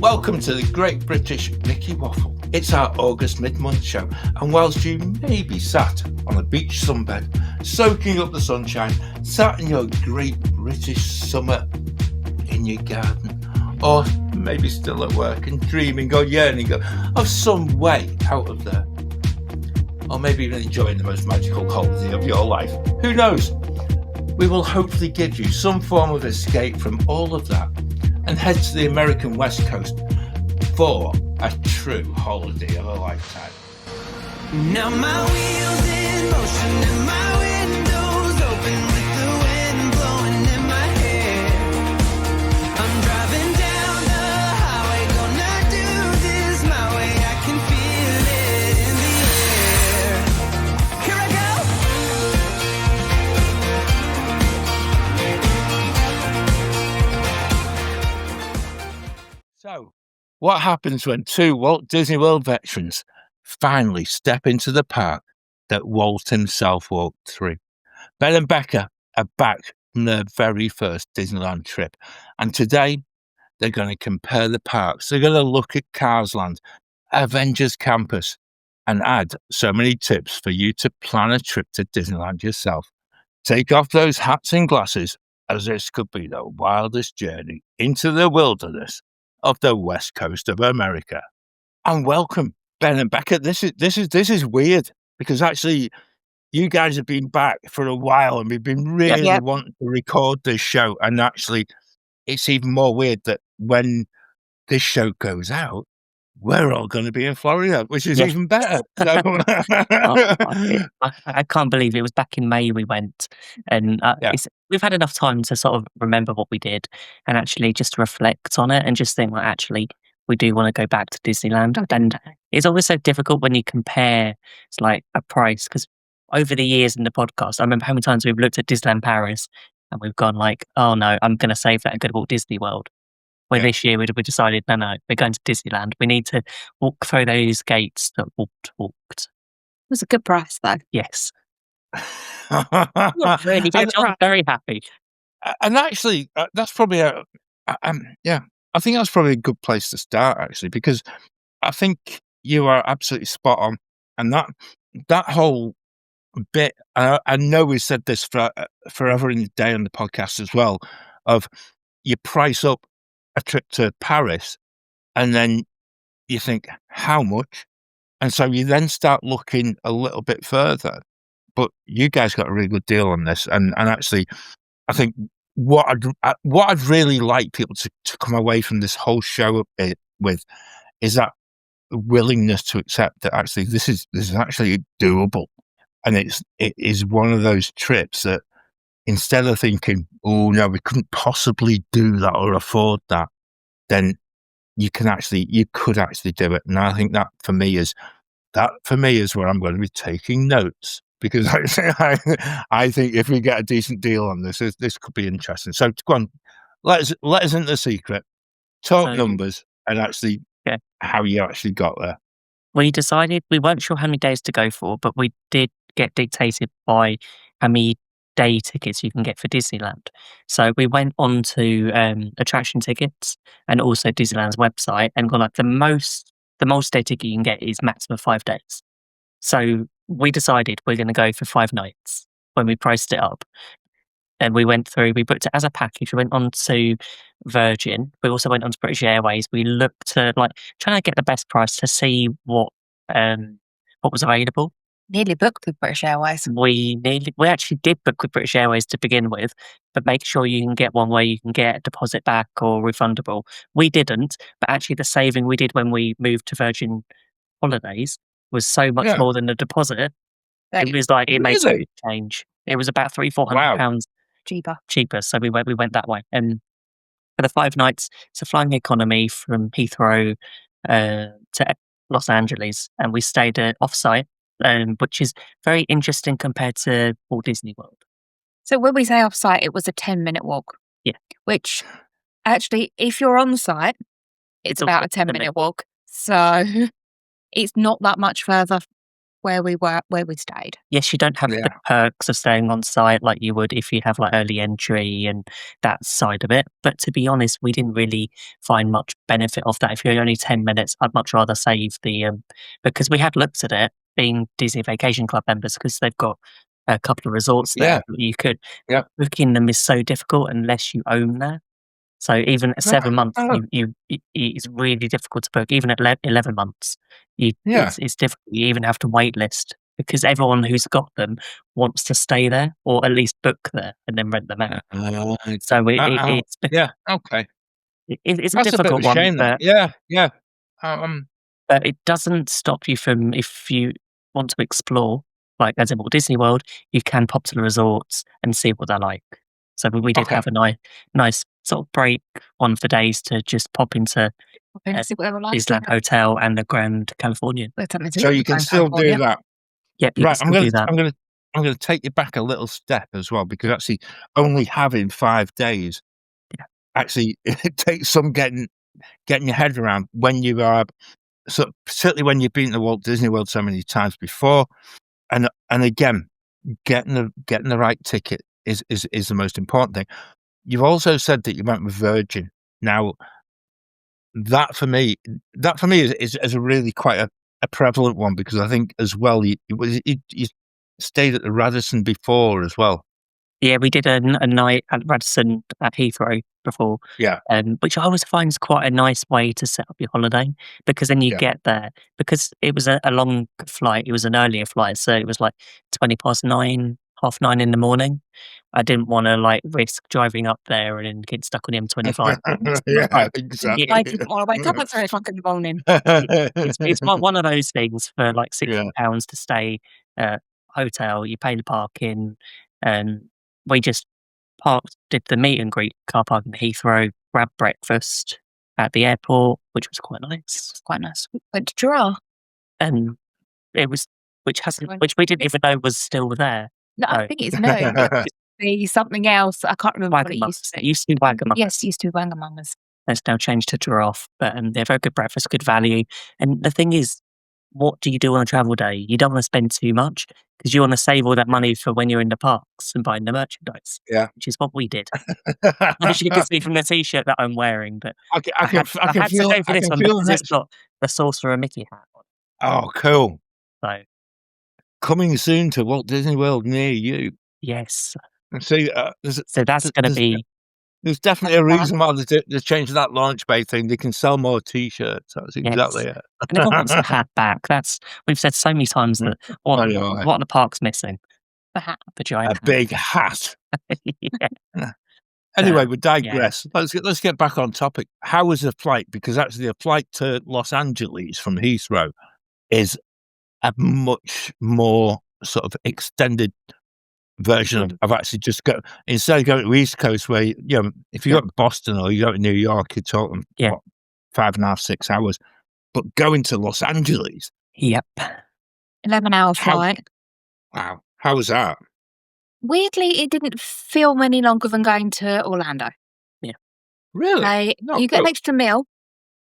Welcome to the Great British Mickey Waffle. It's our August mid-month show, and whilst you may be sat on a beach sunbed, soaking up the sunshine, sat in your Great British summer in your garden, or maybe still at work and dreaming or yearning of some way out of there, or maybe even enjoying the most magical holiday of your life, who knows? We will hopefully give you some form of escape from all of that and head to the American West Coast for a true holiday of a lifetime. Now my wheels in motion and my windows open with the wind blowing in my hair. I'm driving down the highway, gonna do this my way. I can feel it in the air. Here I go. So, what happens when two Walt Disney World veterans finally step into the park that Walt himself walked through? Ben and Becca are back from their very first Disneyland trip, and today they're going to compare the parks. They're going to look at Cars Land, Avengers Campus, and add so many tips for you to plan a trip to Disneyland yourself. Take off those hats and glasses, as this could be the wildest journey into the wilderness of the west coast of America. And welcome, Ben and Becca. This is weird because actually you guys have been back for a while and we've been really wanting to record this show, and actually it's even more weird that when this show goes out, we're all going to be in Florida, which is even better. So I can't believe it was back in May we went, and we've had enough time to sort of remember what we did and actually just reflect on it and just think, like, actually, we do want to go back to Disneyland. And it's always so difficult when you compare, it's like a price, because over the years in the podcast, I remember how many times we've looked at Disneyland Paris and we've gone like, oh no, I'm going to save that and go to Walt Disney World. Well, this year we decided, no, we're going to Disneyland. We need to walk through those gates that Walt walked. It was a good price, though. Yes. Not really good. I'm very happy. And actually, that's probably I think that's probably a good place to start, actually, because I think you are absolutely spot on. And that whole bit, I know we said this forever in the day on the podcast as well, of you price up a trip to Paris and then you think, how much? And so you then start looking a little bit further. But you guys got a really good deal on this. And actually, I think what I'd really like people to come away from this whole show with is that willingness to accept that actually this is actually doable. And it is one of those trips that instead of thinking, oh no, we couldn't possibly do that or afford that, then you could actually do it. And I think that for me is where I'm going to be taking notes, because I think if we get a decent deal on this could be interesting. So go on, let us into the secret, talk numbers, and actually how you actually got there. We decided we weren't sure how many days to go for, but we did get dictated by how many day tickets you can get for Disneyland. So we went on to attraction tickets and also Disneyland's website and got like the most day ticket you can get is maximum 5 days. So we decided we're going to go for 5 nights when we priced it up. And we booked it as a package. We went on to Virgin. We also went on to British Airways. We looked to trying to get the best price to see what was available. Nearly booked with British Airways. We actually did book with British Airways to begin with, but make sure you can get one where you can get a deposit back or refundable. We didn't, but actually the saving we did when we moved to Virgin Holidays was so much more than the deposit. It was like it made a change. It was about £300-400 cheaper. So we went that way. And for the 5 nights, it's a flying economy from Heathrow to Los Angeles, and we stayed off-site. Which is very interesting compared to Walt Disney World. So when we say off-site, it was a 10-minute walk. Yeah. Which, actually, if you're on site, it's about a 10-minute walk. So it's not that much further where we stayed. Yes, you don't have the Yeah. perks of staying on site like you would if you have like early entry and that side of it. But to be honest, we didn't really find much benefit of that. If you're only 10 minutes, I'd much rather save because we had looked at it being Disney Vacation Club members because they've got a couple of resorts there. Yeah. You could, Yeah. booking them is so difficult unless you own there. So even at 7 months, Oh. it's really difficult to book. Even at 11 months, Yeah. it's difficult. You even have to wait list because everyone who's got them wants to stay there or at least book there and then rent them out. So it's Yeah. Okay. it's a That's a bit of difficult a one, shame. That. Yeah. Yeah. but it doesn't stop you from if you want to explore, like as in Walt Disney World, you can pop to the resorts and see what they're like. So we did Okay. have a nice sort of break on for days to just pop into See what they were like. Disneyland Hotel and the Grand Californian. So you can still do that. Yep, you Right. can still do that. I'm gonna take you back a little step as well because actually only having 5 days, actually it takes some getting your head around when you are certainly when you've been to Walt Disney World so many times before, and again getting the right ticket is the most important thing. You've also said that you went with Virgin. Now that for me is a really quite a prevalent one because I think as well you stayed at the Radisson before as well. Yeah, we did a night at Radisson at Heathrow before, Yeah. which I always find is quite a nice way to set up your holiday because then you Yeah. get there because it was a long flight. It was an earlier flight, so it was like 9:20, 9:30 in the morning. I didn't want to like risk driving up there and then get stuck on the M25. Yeah, exactly. I didn't want to wake up at 3 o'clock in the morning. It's one of those things for like Yeah. £60 to stay hotel. You pay the parking, and we just did the meet and greet car park in Heathrow, grabbed breakfast at the airport, which was quite nice. It's quite nice. We went to Giraffe. And it was which we didn't even know was still there. No, I think it's no. Be something else. I can't remember what it used to It be. used to be Wagamama. Yes, it used to be Wagamama's. It's now changed to Giraffe, but they're very good breakfast, good value. And the thing is, what do you do on a travel day? You don't want to spend too much because you want to save all that money for when you're in the parks and buying the merchandise. Yeah. Which is what we did. As you can see from the T-shirt that I'm wearing, but I can had feel to go for this one because it's got the Sorcerer Mickey hat on. Oh, cool. So Coming soon to Walt Disney World near you. yes, See, so that's going to be. There's definitely a reason why they changed that launch bay thing. They can sell more T-shirts. That's exactly it. And everyone wants the hat back. We've said so many times that what are the parks missing? The hat. The giant hat. big hat. Yeah. Anyway, we digress. Let's get back on topic. How was the flight? Because actually, a flight to Los Angeles from Heathrow is a much more sort of extended version of actually just instead of going to the East Coast where if you go to Boston or you go to New York, you're talking 5.5, 6 hours. But going to Los Angeles, Yep. 11-hour flight. Wow, how was that? Weirdly, it didn't feel any longer than going to Orlando. Yeah. Really? You get an extra meal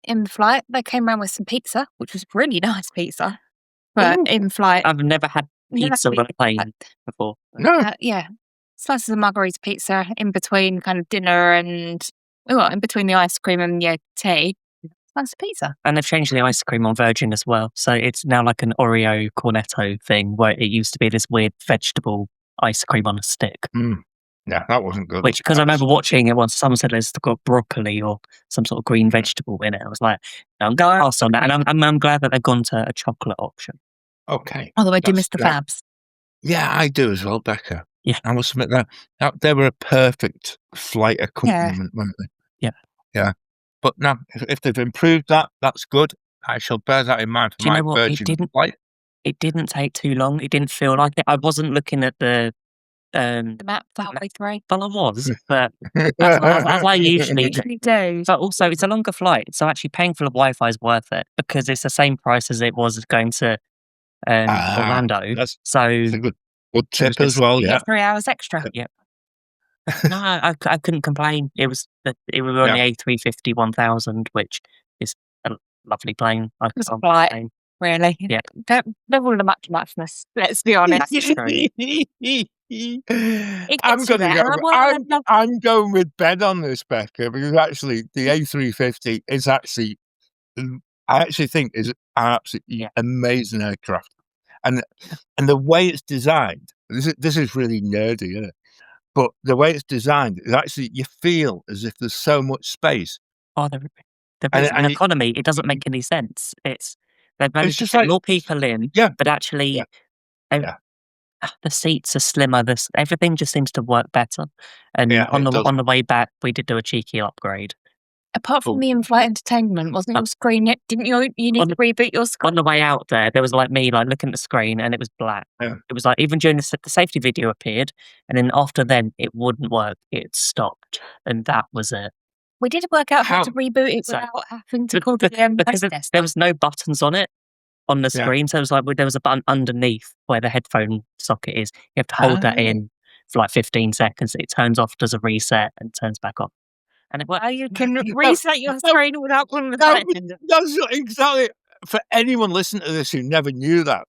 in the flight. They came around with some pizza, which was really nice pizza. But in flight, I've never had pizza on a plane before. No. yeah, slices of margarita pizza in between kind of dinner and in between the ice cream and tea. Nice pizza. And they've changed the ice cream on Virgin as well. So it's now like an Oreo cornetto thing where it used to be this weird vegetable ice cream on a stick. Yeah, that wasn't good. Which, because I remember watching it once, someone said it's got broccoli or some sort of green vegetable in it. I was like, no, I'm going to pass on that. And I'm glad that they've gone to a chocolate option. Okay. Although I do miss the Fabs. Yeah, I do as well, Becca. Yeah. I must admit that they were a perfect flight accompaniment, weren't they? Yeah. Yeah. But now, if they've improved that, that's good. I shall bear that in mind for Do you my know what? Virgin flight. It didn't take too long. It didn't feel like it. I wasn't looking at the map for halfway through. Well, I was, but as I usually do. But also, it's a longer flight, so actually paying for the Wi-Fi is worth it because it's the same price as it was going to Orlando. That's So a good tip as well. Yeah. 3 hours extra. Yep. No, I couldn't complain. It was on the A350 1000, which is a lovely plane. I It's a can't flight. complain. really. Yeah. They're all a muchness, let's be honest. That's true. I'm gets you gonna there, go. and I love- I'm going with Ben on this, Becca, because actually the A350 is actually, I actually think is an absolutely Yeah. amazing aircraft, and the way it's designed. This is really nerdy, isn't it? But the way it's designed is actually you feel as if there's so much space, Oh, there and is an and economy. It doesn't make any sense. They've it's managed to just fit like more people in, yeah, but yeah, actually, ev- yeah, the seats are slimmer. Everything just seems to work better. And yeah. It does. on the way back, we did do a cheeky upgrade. apart from Cool. the in-flight entertainment, wasn't your screen yet? Didn't you need On to reboot your screen? On the way out there was like me like looking at the screen, and it was black. Yeah. It was like even during the safety video appeared, and then after then it wouldn't work. It stopped, and that was it. We did work out how How? to reboot it So- without having to call the Because help desk. there was no buttons on it on the Yeah. screen, so it was like there was a button underneath where the headphone socket is. You have to hold that Ah. in for like 15 seconds. It turns off, does a reset, and turns back on. And it worked. How you can reset your no, screen without calling the No, button. that's not exactly for anyone listening to this who never knew that.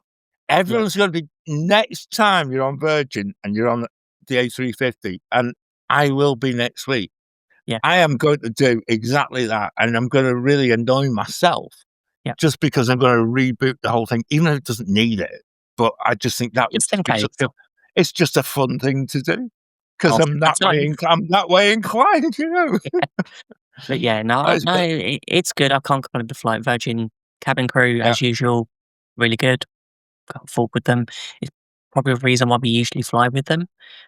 Everyone's going to be next time you're on Virgin and you're on the A350, and I will be next week. Yeah. I am going to do exactly that, and I'm going to really annoy myself. Yeah. Just because I'm going to reboot the whole thing, even if it doesn't need it. But I just think that would Just in be case. it's just a fun thing to do because Oh, I'm that that's nice. way. I'm that way inclined, you know. But yeah, no, That is no, great. it's good. I can't complain with the flight. Virgin cabin crew, Yeah. as usual, really good. Can't fault with them. It's probably the reason why we usually fly with them.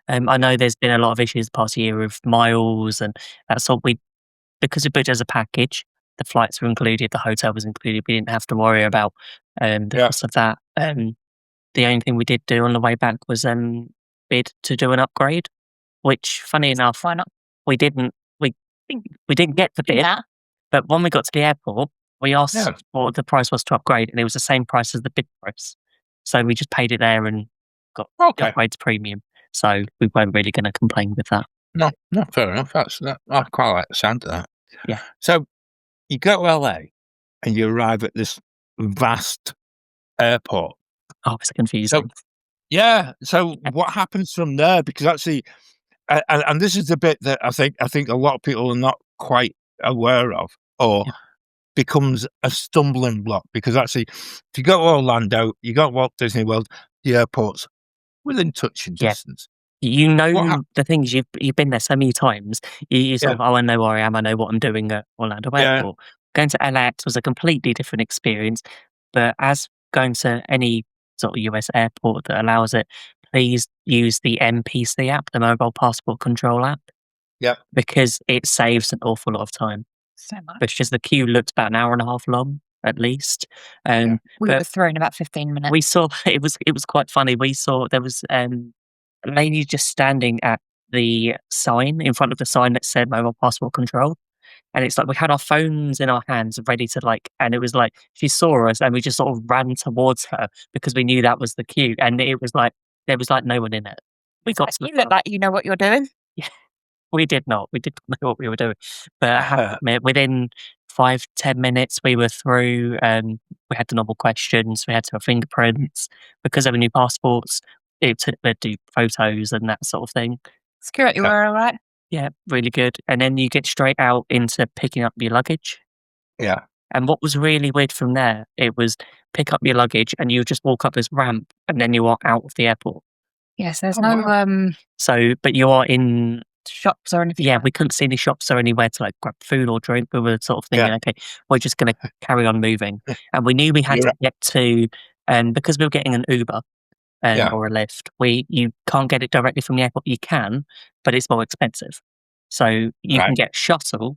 I know there's been a lot of issues the past year with miles and that sort. Because we booked it as a package, the flights were included, the hotel was included. We didn't have to worry about the Yeah. cost of that. The only thing we did do on the way back was bid to do an upgrade, which, funny enough, Why not? we didn't. We didn't get the bid, Yeah. but when we got to the airport, we asked Yeah. what the price was to upgrade, and it was the same price as the bid price. So we just paid it there and got the Okay. upgrade to premium. So we weren't really going to complain with that. No, fair enough. I quite like the sound of that. Yeah. So you go to LA and you arrive at this vast airport. Oh, it's confusing. Yeah. So what happens from there? Because actually, and this is the bit that I think a lot of people are not quite aware of, or Yeah. becomes a stumbling block. Because actually, if you go to Orlando, you go to Walt Disney World, the airport's within touching Yeah. distance. You know What hap- the things you've been there so many times. You sort Yeah. of, oh, I know where I am. I know what I'm doing at Orlando Yeah. Airport. Going to LAX was a completely different experience. But as going to any sort of US airport that allows it, please use the MPC app, the Mobile Passport Control app. Yep. Because it saves an awful lot of time. So much. Because the queue looked about an hour and a half long, at least. Yeah. We but were through in about 15 minutes. we saw it was quite funny. We saw there was a lady just standing at the sign in front of the sign that said Mobile Passport Control, and it's like we had our phones in our hands ready to and it was like she saw us and we just sort of ran towards her because we knew that was the queue, and it was like there was like no one in it. We got to the you look front. like you know what you're doing. We did not. We did not know what we were doing. But I have to admit, within 5-10 minutes, we were through. We had the normal questions. We had to have fingerprints. Because there were new passports, they'd do photos and that sort of thing. Security Yeah. were all right. Yeah, really good. And then you get straight out into picking up your luggage. Yeah. And what was really weird from there, it was pick up your luggage and you just walk up this ramp and then you are out of the airport. Yes, there's Oh, no wow. So, but you are in. shops or anything. Yeah, like we couldn't see any shops or anywhere to grab food or drink. We were sort of thinking, Yeah. okay, we're just going to carry on moving. And we knew we had You're to get to, because we were getting an Uber Yeah. or a Lyft. You can't get it directly from the airport. You can, but it's more expensive. So you can Right. get a shuttle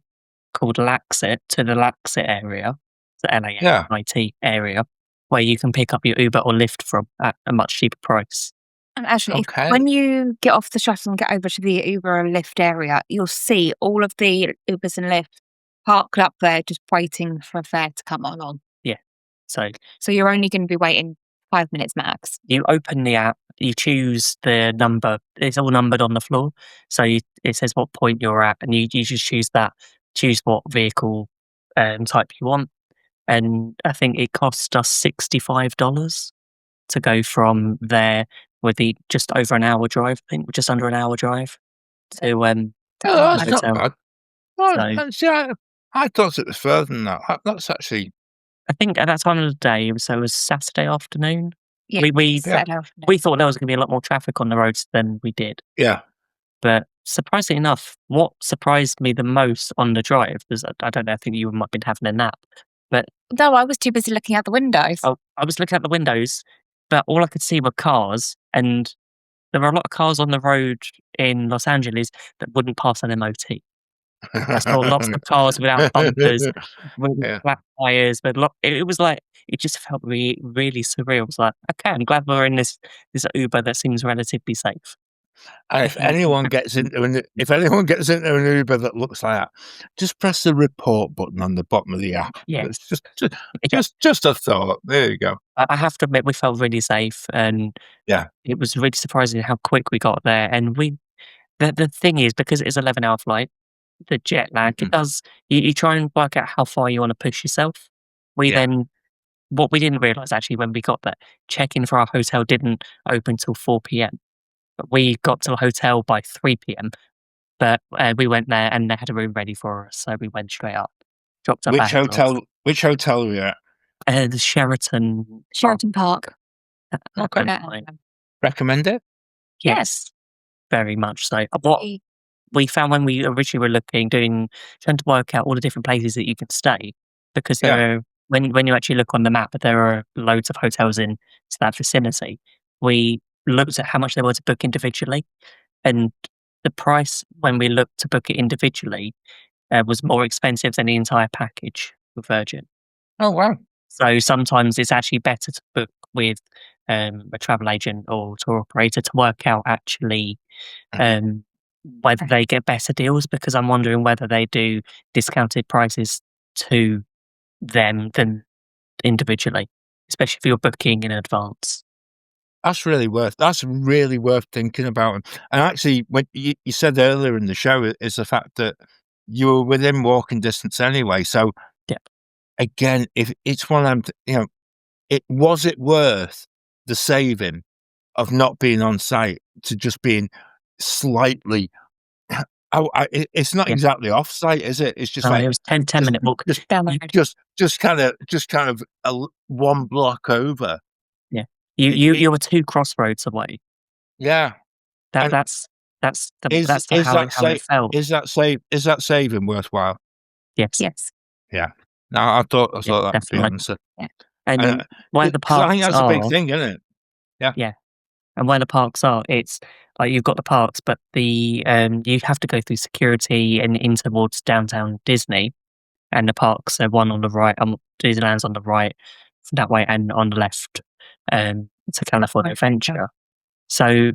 called LAX-it to the LAX-it area, the Yeah. LAX-IT area, where you can pick up your Uber or Lyft from at a much cheaper price. And actually, Okay. when you get off the shuttle and get over to the Uber and Lyft area, you'll see all of the Ubers and Lyft parked up there just waiting for a fare to come along. So So you're only going to be waiting 5 minutes max. you open the app, you choose the number. It's all numbered on the floor. So it says what point you're at, and you just choose that. Choose what vehicle type you want. and I think it cost us $65 to go from there with the just over an hour drive. I think just under an hour drive to Oh, the that's not hotel. bad. Oh, So see, I thought it was further than that. That's actually I think at that time of the day, so it was Saturday afternoon. Yeah, We Yeah. Saturday afternoon. we thought there was going to be a lot more traffic on the roads than we did. yeah. But surprisingly enough, what surprised me the most on the drive was I don't know, I think you might have been having a nap, but No, I was too busy looking out the windows. I was looking out the windows, but all I could see were cars, and there were a lot of cars on the road in Los Angeles that wouldn't pass an MOT. I saw lots of cars without bumpers, with Yeah. flat tires, but it was like it just felt really surreal. It was like, okay, I'm glad we're in this Uber that seems relatively safe. And if anyone gets into an Uber that looks like that, just press the report button on the bottom of the app. Yeah. It's just a thought. There you go. I have to admit, we felt really safe, and Yeah. it was really surprising how quick we got there. And the thing is, because it's 11-hour flight, the jet lag, it does. You try and work out how far you want to push yourself. What we didn't realize actually when we got there, check-in for our hotel didn't open till 4 p.m. But we got to the hotel by 3 p.m. But we went there and they had a room ready for us, so we went straight up, dropped our Which bags off. hotel were you at? The Sheraton Park. Okay. Recommend it? Yes, very much so. What we found when we originally were trying to work out all the different places that you can stay, because there are, when you actually look on the map, there are loads of hotels in that vicinity. We looked at how much they were to book individually, and the price when we looked to book it individually was more expensive than the entire package with Virgin. Oh, wow. So sometimes it's actually better to book with a travel agent or tour operator to work out actually whether they get better deals, because I'm wondering whether they do discounted prices to them than individually, especially if you're booking in advance. That's really worth thinking about. And actually, when you said earlier in the show is the fact that you were within walking distance anyway. So again, if it's one of them, was it worth the saving of not being on site to just being slightly? It's not exactly off site, is it? It's just it was 10-minute walk down the road. Just kind of one block over. Yeah, you were 2 crossroads away. Yeah, that's how it felt. Is that saving worthwhile? Yes. Yeah. No, I thought that would be the definitely. answer. Yeah. And where the 'cause parks I think that's are, a big thing, isn't it? Yeah. And where the parks are, it's like you've got the parks, but the you have to go through security and in towards downtown Disney, and the parks are one on the right, Disneyland's on the right that way, and on the left to California Adventure. So,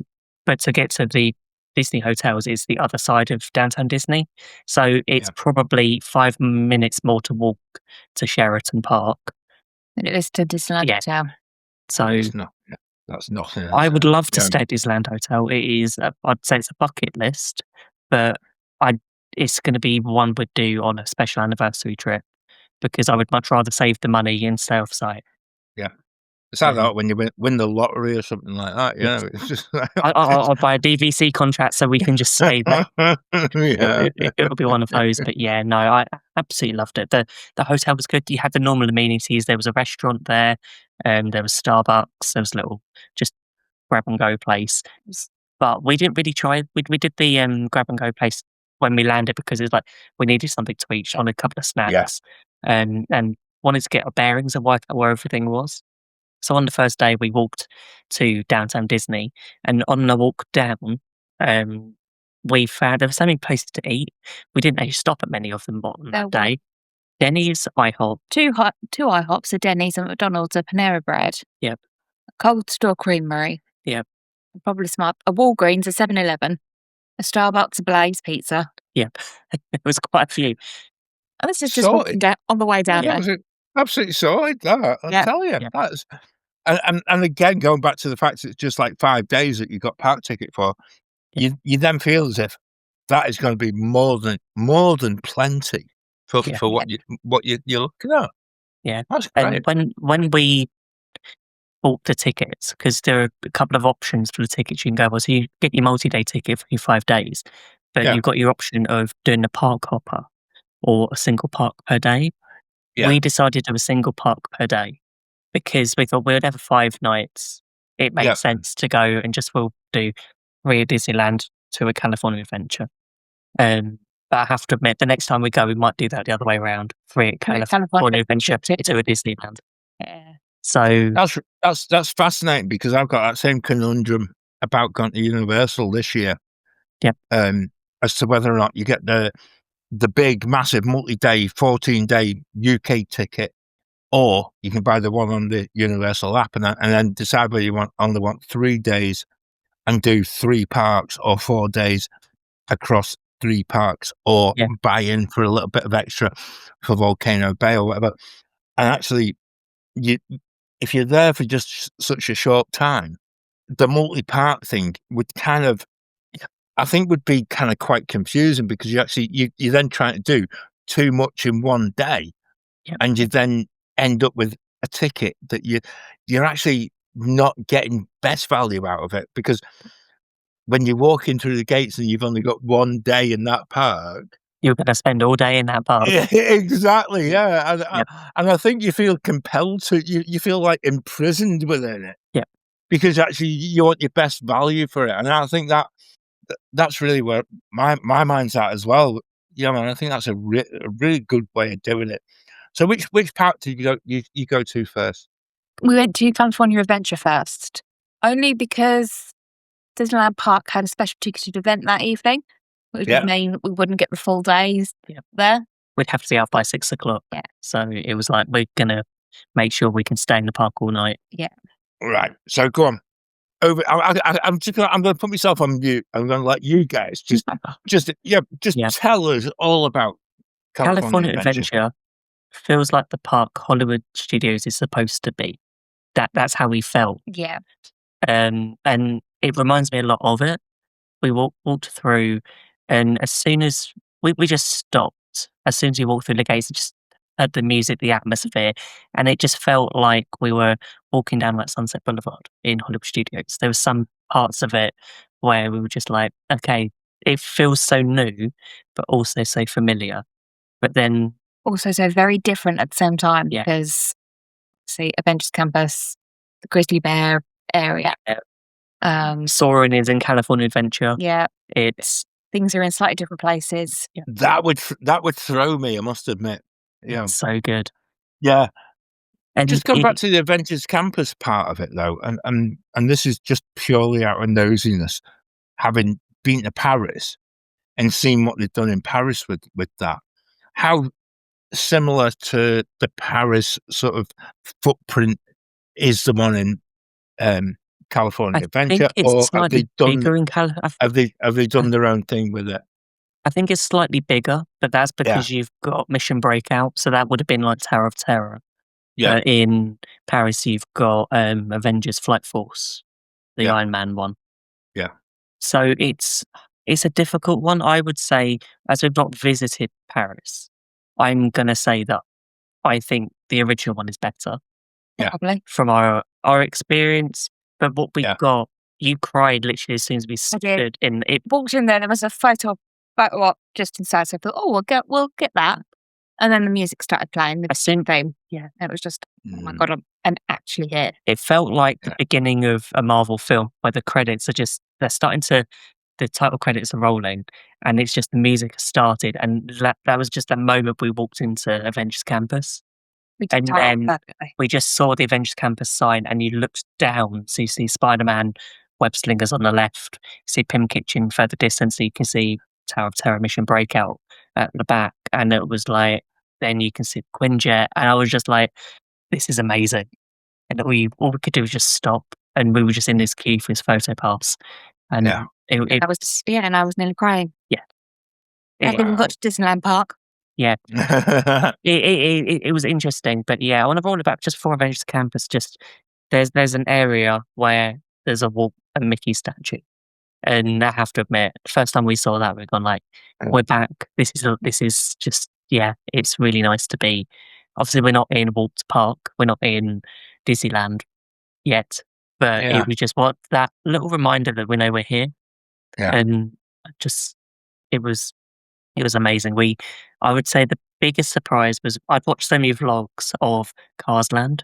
but to get to the Disney hotels is the other side of downtown Disney. So it's probably 5 minutes more to walk to Sheraton Park. And it is to Disneyland Hotel. So that's nothing. I would love to stay at Disneyland Hotel. It is, I'd say it's a bucket list, but it's going to be one we'd do on a special anniversary trip, because I would much rather save the money and stay off site. Yeah. It's like that when you win the lottery or something like that, It's just I'll buy a DVC contract so we can just stay there. It'll be one of those. But no, I absolutely loved it. The hotel was good. You had the normal amenities. There was a restaurant there, there was Starbucks. There was a little just grab and go place. But we didn't really try. We did the grab and go place when we landed, because it's like we needed something to eat on a couple of snacks, and wanted to get our bearings and work out where everything was. So on the first day, we walked to downtown Disney, and on the walk down, we found there were so many places to eat. We didn't actually stop at many of them on that day. Denny's, IHOP. Two IHOPs, a Denny's, a McDonald's, a Panera Bread. Yep. A Cold Store Creamery. Yep. Probably smart. A Walgreens, a 7-Eleven. A Starbucks, a Blaze Pizza. Yep. It was quite a few. And this is just walking down on the way down there. Absolutely solid, that. I tell you. That's... And again, going back to the fact it's just like 5 days that you got park ticket for, you then feel as if that is going to be more than plenty for what you're looking at. Yeah. That's And great. when we bought the tickets, because there are a couple of options for the tickets you can go for. So you get your multi-day ticket for your 5 days, but Yeah. you've got your option of doing the park hopper or a single park per day. Yeah. We decided to do a single park per day because we thought we would have 5 nights. It made Yeah. sense to go and we'll do 3 at Disneyland, 2 at California Adventure. But I have to admit, the next time we go, we might do that the other way around. 3 at California Adventure, 2 at Disneyland. Yeah. So That's fascinating because I've got that same conundrum about going to Universal this year. Yep. As to whether or not you get the big, massive, multi-day, 14-day UK ticket, or you can buy the one on the Universal app and then decide whether you only want 3 days and do 3 parks, or 4 days across 3 parks, or buy in for a little bit of extra for Volcano Bay or whatever. And actually, if you're there for just such a short time, the multi-park thing would I think would be kind of quite confusing, because you're then trying to do too much in one day, and you then end up with a ticket that you're actually not getting best value out of it, because when you're walking through the gates and you've only got 1 day in that park, you're going to spend all day in that park. Yeah, exactly. Yeah, and I think you feel compelled to. You feel like imprisoned within it. Yeah, because actually you want your best value for it, and I think that's really where my mind's at as well. Yeah, man, I think that's a really good way of doing it. So, which park did you go to first? We went to California Adventure first, only because Disneyland Park had a special ticketed event that evening, which would mean we wouldn't get the full days there. We'd have to be out by 6 o'clock. Yeah. So it was like, we're going to make sure we can stay in the park all night. Yeah. Right. So go on. I'm going to put myself on mute. I'm going to let you guys just tell us all about California Adventure. Feels like the park Hollywood Studios is supposed to be. That's how we felt. Yeah. And it reminds me a lot of it. We walked through, and as soon as we just stopped, as soon as we walked through the gates, just heard the music, the atmosphere, and it just felt like we were walking down like Sunset Boulevard in Hollywood Studios. There were some parts of it where we were just like, okay, it feels so new, but also so familiar. But then also so very different at the same time, because Avengers Campus, the Grizzly Bear area. Soarin' is in California Adventure. Yeah. It's things are in slightly different places. Yeah. That would throw me, I must admit. Yeah. It's so good. Yeah. And just go back to the Avengers Campus part of it though, and this is just purely out of nosiness, having been to Paris and seen what they've done in Paris with that. How similar to the Paris sort of footprint is the one in California Adventure, or have they done their own thing with it? I think it's slightly bigger, but that's because you've got Mission Breakout, so that would have been like Tower of Terror. Yeah. In Paris, you've got Avengers Flight Force, the Iron Man one. Yeah. So it's a difficult one, I would say, as we've not visited Paris. I'm gonna say that I think the original one is better. Yeah. Probably. From our experience. But what we got, you cried literally as soon as we stood in it. Walked in there was a photo op just inside, so I thought, we'll get that. And then the music started playing, the same theme. Yeah. It was just, oh my God, I'm actually here. It felt like the beginning of a Marvel film where the credits are the title credits are rolling, and it's just the music has started, and that was just a moment we walked into Avengers Campus. And then we just saw the Avengers Campus sign, and you looked down, so you see Spider-Man, web slingers on the left, you see Pym Kitchen further distance, so you can see Tower of Terror, Mission Breakout at the back, and it was like, then you can see the Quinjet, and I was just like, this is amazing. And all we could do was just stop, and we were just in this queue for his photo pass. And I was nearly crying. Yeah. And then we got to Disneyland Park. Yeah. it was interesting, but yeah, I want to roll it back just for Avengers Campus. Just there's an area where there's a Walt and Mickey statue, and I have to admit, first time we saw that, we've gone like, we're back. This is just it's really nice to be Obviously, we're not in Walt's Park. We're not in Disneyland yet. But Yeah. it was just what that little reminder that we know we're here. Yeah. And just it was amazing. I would say the biggest surprise was I'd watched so many vlogs of Cars Land,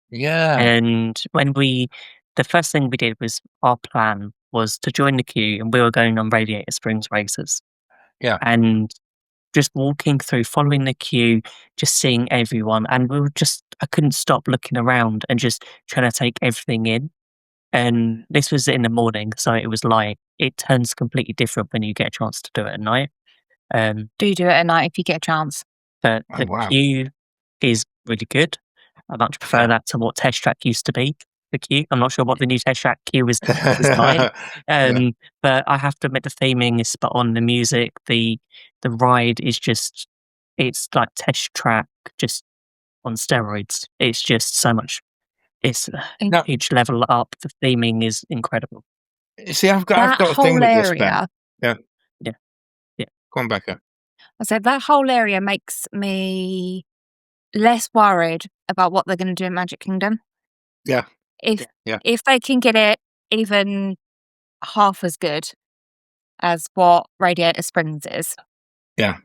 Yeah. and the first thing we did was our plan was to join the queue, and we were going on Radiator Springs Racers, Yeah. and just walking through, following the queue, just seeing everyone, and I couldn't stop looking around and just trying to take everything in. And this was in the morning, so it was light. It turns completely different when you get a chance to do it at night. Do it at night if you get a chance. But Oh, the wow. queue is really good. I much prefer Yeah. that to what Test Track used to be. The queue. I'm not sure what the new Test Track queue is like. Yeah. But I have to admit the theming is spot on. The music, the ride is just it's like Test Track just on steroids. It's just so much. It's a Now, huge level up. The theming is incredible. see, I've That got a thing whole with this, Ben. area, Yeah. Yeah. Yeah. Go on, Becca. I said that whole area makes me less worried about what they're going to do in Magic Kingdom. Yeah. If Yeah. if they can get it even half as good as what Radiator Springs is, Yeah.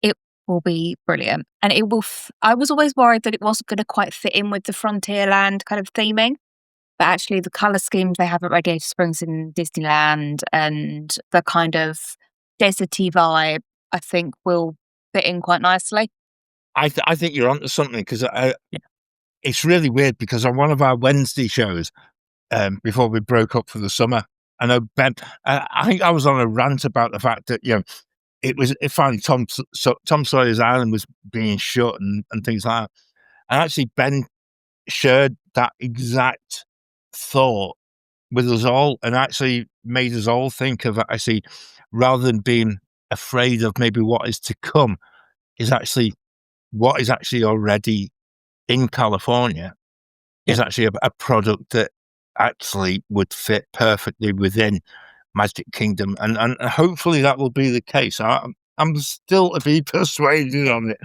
it will be brilliant. And it will. I was always worried that it wasn't going to quite fit in with the Frontierland kind of theming, but actually the color schemes they have at Radiator Springs in Disneyland and the kind of deserty vibe, I think, will fit in quite nicely. I think you're onto something because Yeah. it's really weird because on one of our Wednesday shows, before we broke up for the summer, I know Ben, I think I was on a rant about the fact that, it finally Tom Sawyer's Island was being shut and things like that. And actually Ben shared that exact thought with us all and actually made us all think of actually, rather than being afraid of maybe what is to come, is actually what is actually already in California is actually a product that actually would fit perfectly within Magic Kingdom, and hopefully that will be the case. I'm still to be persuaded on it,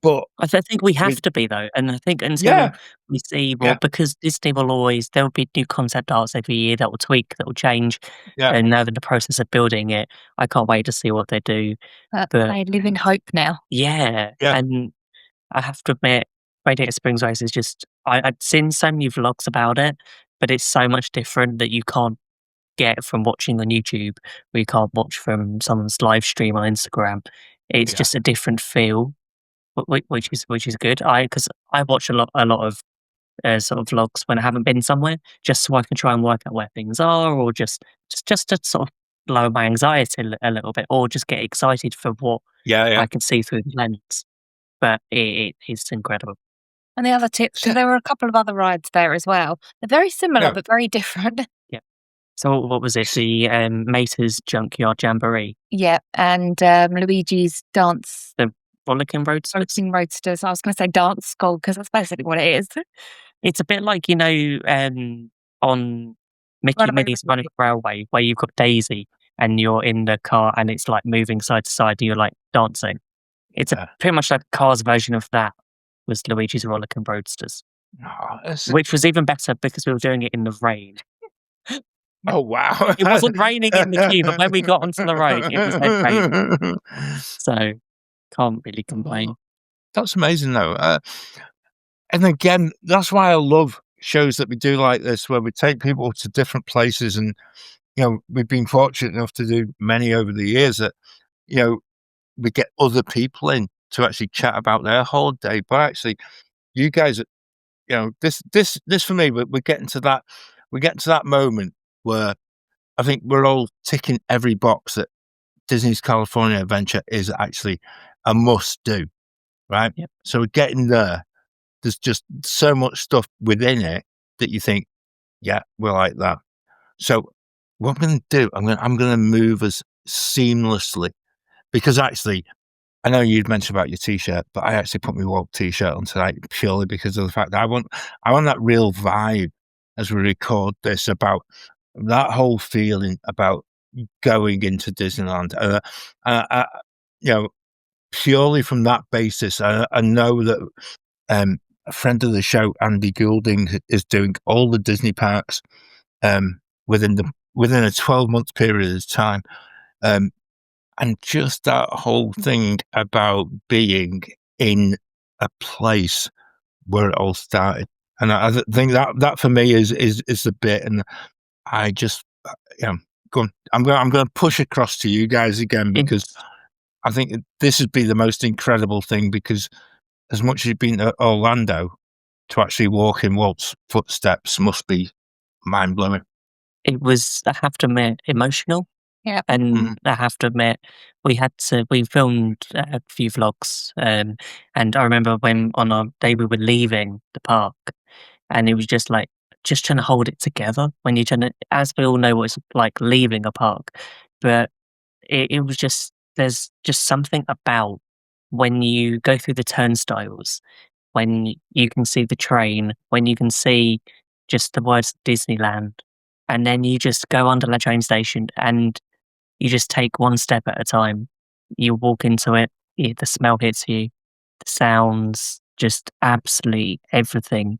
but think we have with to be though, and I think until yeah, we see yeah, because Disney there'll be new concept arts every year that will tweak, that will change, yeah, and now in the process of building it, I can't wait to see what they do. But But I live in hope now. yeah, yeah, and I have to admit, Radiator Springs Race is just I'd seen so many vlogs about it, but it's so much different that you can't get from watching on YouTube, or you can't watch from someone's live stream on Instagram. It's yeah, just a different feel, which is good. Because I watch a lot of sort of vlogs when I haven't been somewhere, just so I can try and work out where things are, or just to sort of lower my anxiety a little bit, or just get excited for what yeah. I can see through the lens. But it is incredible. And the other tips, So, there were a couple of other rides there as well. They're very similar, yeah, but very different. Yeah. So what was it? The Mater's Junkyard Jamboree, Yeah, and Luigi's Dance the Rollicking Roadsters. Roasting Roadsters. I was going to say dance school because that's basically what it is. It's a bit like on Mickey Runaway Minnie's Running Railway, where you've got Daisy and you're in the car and it's like moving side to side and you're like dancing. It's yeah. pretty much like a Cars version of that. Was Luigi's Rollicking Roadsters, Oh, which was even better because we were doing it in the rain. oh wow! It wasn't raining in the queue, but when we got onto the road, it was then raining. So can't really complain. That's amazing, though. And again, that's why I love shows that we do like this, where we take people to different places, and we've been fortunate enough to do many over the years that we get other people in to actually chat about their holiday. But actually, you guys, this for me, we're getting to that. We're getting to that moment where I think we're all ticking every box that Disney's California Adventure is actually a must do, right? Yep. So we're getting there. There's just so much stuff within it that you think, yeah, we're like that. So what I'm going to do, I'm going to move us seamlessly, because actually, I know you'd mentioned about your t-shirt, but I actually put my Walt t-shirt on tonight purely because of the fact that I want that real vibe as we record this, about that whole feeling about going into Disneyland. Purely from that basis, I know that a friend of the show, Andy Goulding, is doing all the Disney parks within a 12-month period of time. And just that whole thing about being in a place where it all started. And I think that for me is the bit. And I just, I'm going to push across to you guys again, because I think this would be the most incredible thing, because as much as you've been to Orlando, to actually walk in Walt's footsteps must be mind blowing. It was, I have to admit, emotional. Yeah. And I have to admit, we filmed a few vlogs, and I remember when on our day we were leaving the park, and it was just trying to hold it together when you're trying to, as we all know what it's like leaving a park, but it was just, there's just something about when you go through the turnstiles, when you can see the train, when you can see just the words Disneyland, and then you just go under the train station and you just take one step at a time. You walk into it, the smell hits you, the sounds, just absolutely everything.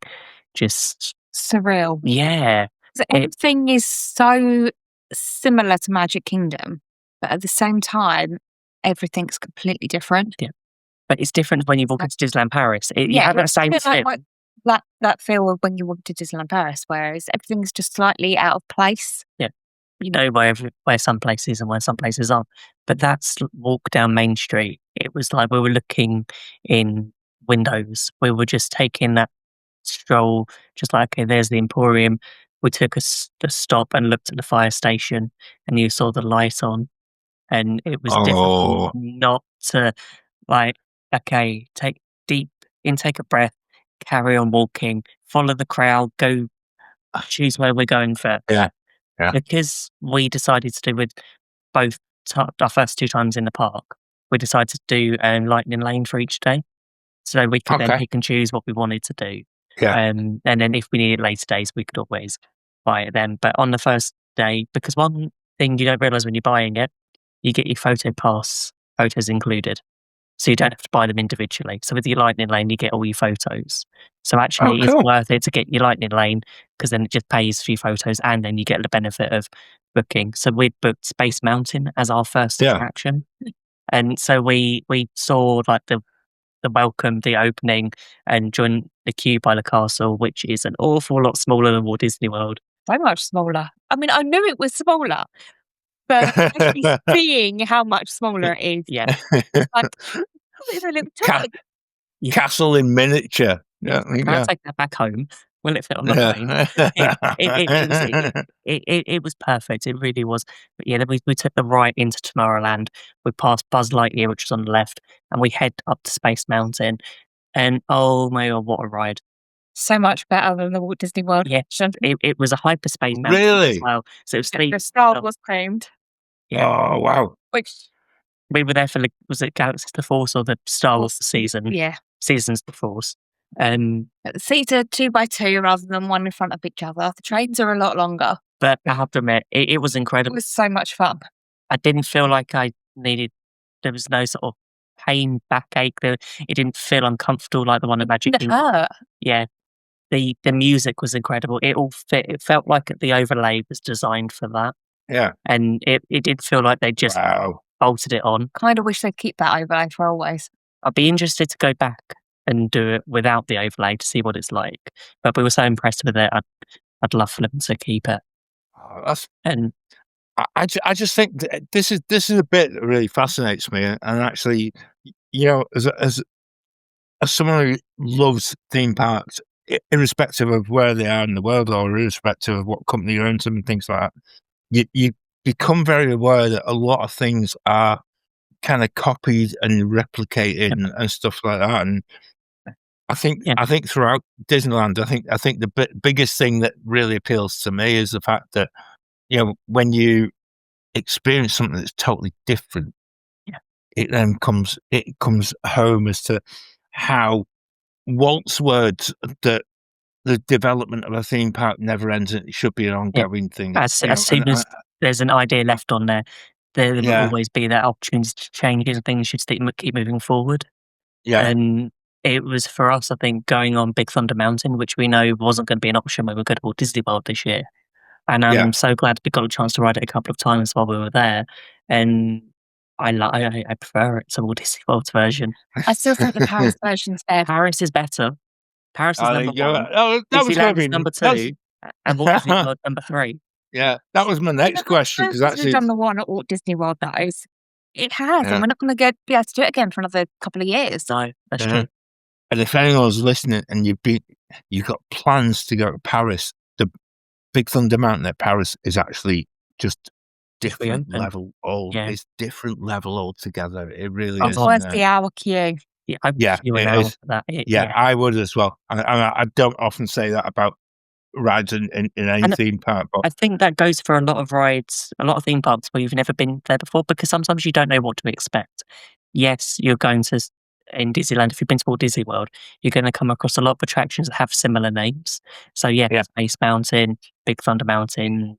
Just surreal. Yeah. So everything is so similar to Magic Kingdom, but at the same time, everything's completely different. Yeah. But it's different when you walk into Disneyland Paris. You have that same feel. That feel of when you walk to Disneyland Paris, whereas everything's just slightly out of place. Yeah. You know where some places and where some places aren't. But that's walk down Main Street. It was like we were looking in windows. We were just taking that stroll, just like, okay, there's the Emporium. We took a stop and looked at the fire station, and you saw the light on, and it was difficult not to, like, okay, take deep intake of breath, carry on walking, follow the crowd, go choose where we're going first. Yeah. Because we decided to do with both our first 2 times in the park, we decided to do Lightning Lane for each day. So we could then pick and choose what we wanted to do. Yeah. And then if we needed later days, we could always buy it then. But on the first day, because one thing you don't realise when you're buying it, you get your photo pass, photos included. So you don't have to buy them individually. So with your Lightning Lane, you get all your photos. So actually, it's worth it to get your Lightning Lane, because then it just pays for your photos, and then you get the benefit of booking. So we'd booked Space Mountain as our first attraction. And so we saw like the welcome, the opening, and joined the queue by the castle, which is an awful lot smaller than Walt Disney World. So much smaller. I mean, I knew it was smaller, but actually seeing how much smaller it is. Yeah. Like, it's a little tiny. Castle in miniature. Yeah. I'll take that back home. Will it fit on the plane? It was perfect. It really was. But yeah, then we took the right into Tomorrowland. We passed Buzz Lightyear, which was on the left, and we head up to Space Mountain. And oh my God, what a ride! So much better than the Walt Disney World. Yeah, it was a Hyperspace Mountain as well. So it was the Star Wars themed. Yeah. Oh wow! Which we were there for was it Galaxy of the Force or the Star Wars season? Yeah, Seasons of the Force. The seats are 2x2 rather than one in front of each other. The trains are a lot longer. But I have to admit, it was incredible. It was so much fun. I didn't feel like there was no sort of pain, backache. It didn't feel uncomfortable like the one at Magic Kingdom. Hurt. Yeah. The music was incredible. It all fit. It felt like the overlay was designed for that. Yeah. And it did feel like they just bolted it on. Kind of wish they'd keep that overlay for always. I'd be interested to go back and do it without the overlay to see what it's like. But we were so impressed with it, I'd love for them to keep it. I just think this is a bit that really fascinates me, and actually, as someone who loves theme parks, irrespective of where they are in the world or irrespective of what company owns them and things like that, you become very aware that a lot of things are kind of copied and replicated and stuff like that. And I think throughout Disneyland, I think the biggest thing that really appeals to me is the fact that when you experience something that's totally different, it then comes home as to how Walt's words that the development of a theme park never ends, and it should be an ongoing thing. As soon as there's an idea left on there will always be that opportunity to change, and things should keep moving forward. Yeah. And it was for us, I think, going on Big Thunder Mountain, which we know wasn't going to be an option when we were going to Walt Disney World this year. And I'm Yeah. so glad we got a chance to ride it a couple of times while we were there. And I prefer it to Walt Disney World's version. I still think the Paris version's better. Paris is better. Paris is There number you go. one. Oh, that was going Disneyland to is be number that's- two. And Walt Disney World number three. Yeah, that was my next question because We've actually, done the one at Walt Disney World, that is. It has, Yeah. and we're not going to be able to do it again for another couple of years. No, that's Yeah. true. and if anyone's listening and you've got plans to go to Paris, the Big Thunder Mountain at Paris is actually just different open. level. Yeah. It's different level altogether. It really Oh, is. Where's and, the hour queue? Yeah, I would Yeah, queue an it hour is. for that. yeah, I would as well. And I don't often say that about rides in any And theme park, but I think that goes for a lot of rides, a lot of theme parks where you've never been there before, because sometimes you don't know what to expect. Yes, you're going to, in Disneyland, if you've been to Walt Disney World, you're going to come across a lot of attractions that have similar names. So, yeah, Yeah. Space Mountain, Big Thunder Mountain,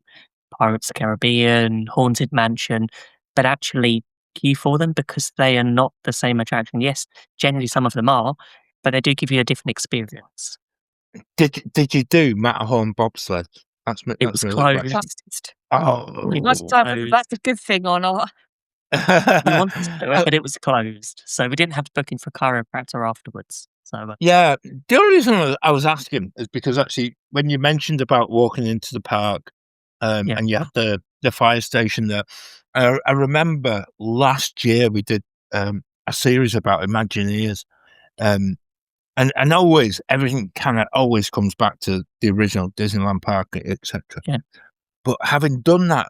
Pirates of the Caribbean, Haunted Mansion, but actually queue for them because they are not the same attraction. Yes, generally some of them are, but they do give you a different experience. did you do Matterhorn bobsled? That's It that's was really closed. question. Oh, It Must was decide whether closed. that's a good thing or not. We wanted to do it, but it was closed. So we didn't have to book in for chiropractor afterwards. So Yeah, the only reason I was asking is because actually, when you mentioned about walking into the park, Yeah. and you had the fire station there, I remember last year we did a series about Imagineers, and always everything kind of always comes back to the original Disneyland Park, etc. Yeah. But having done that,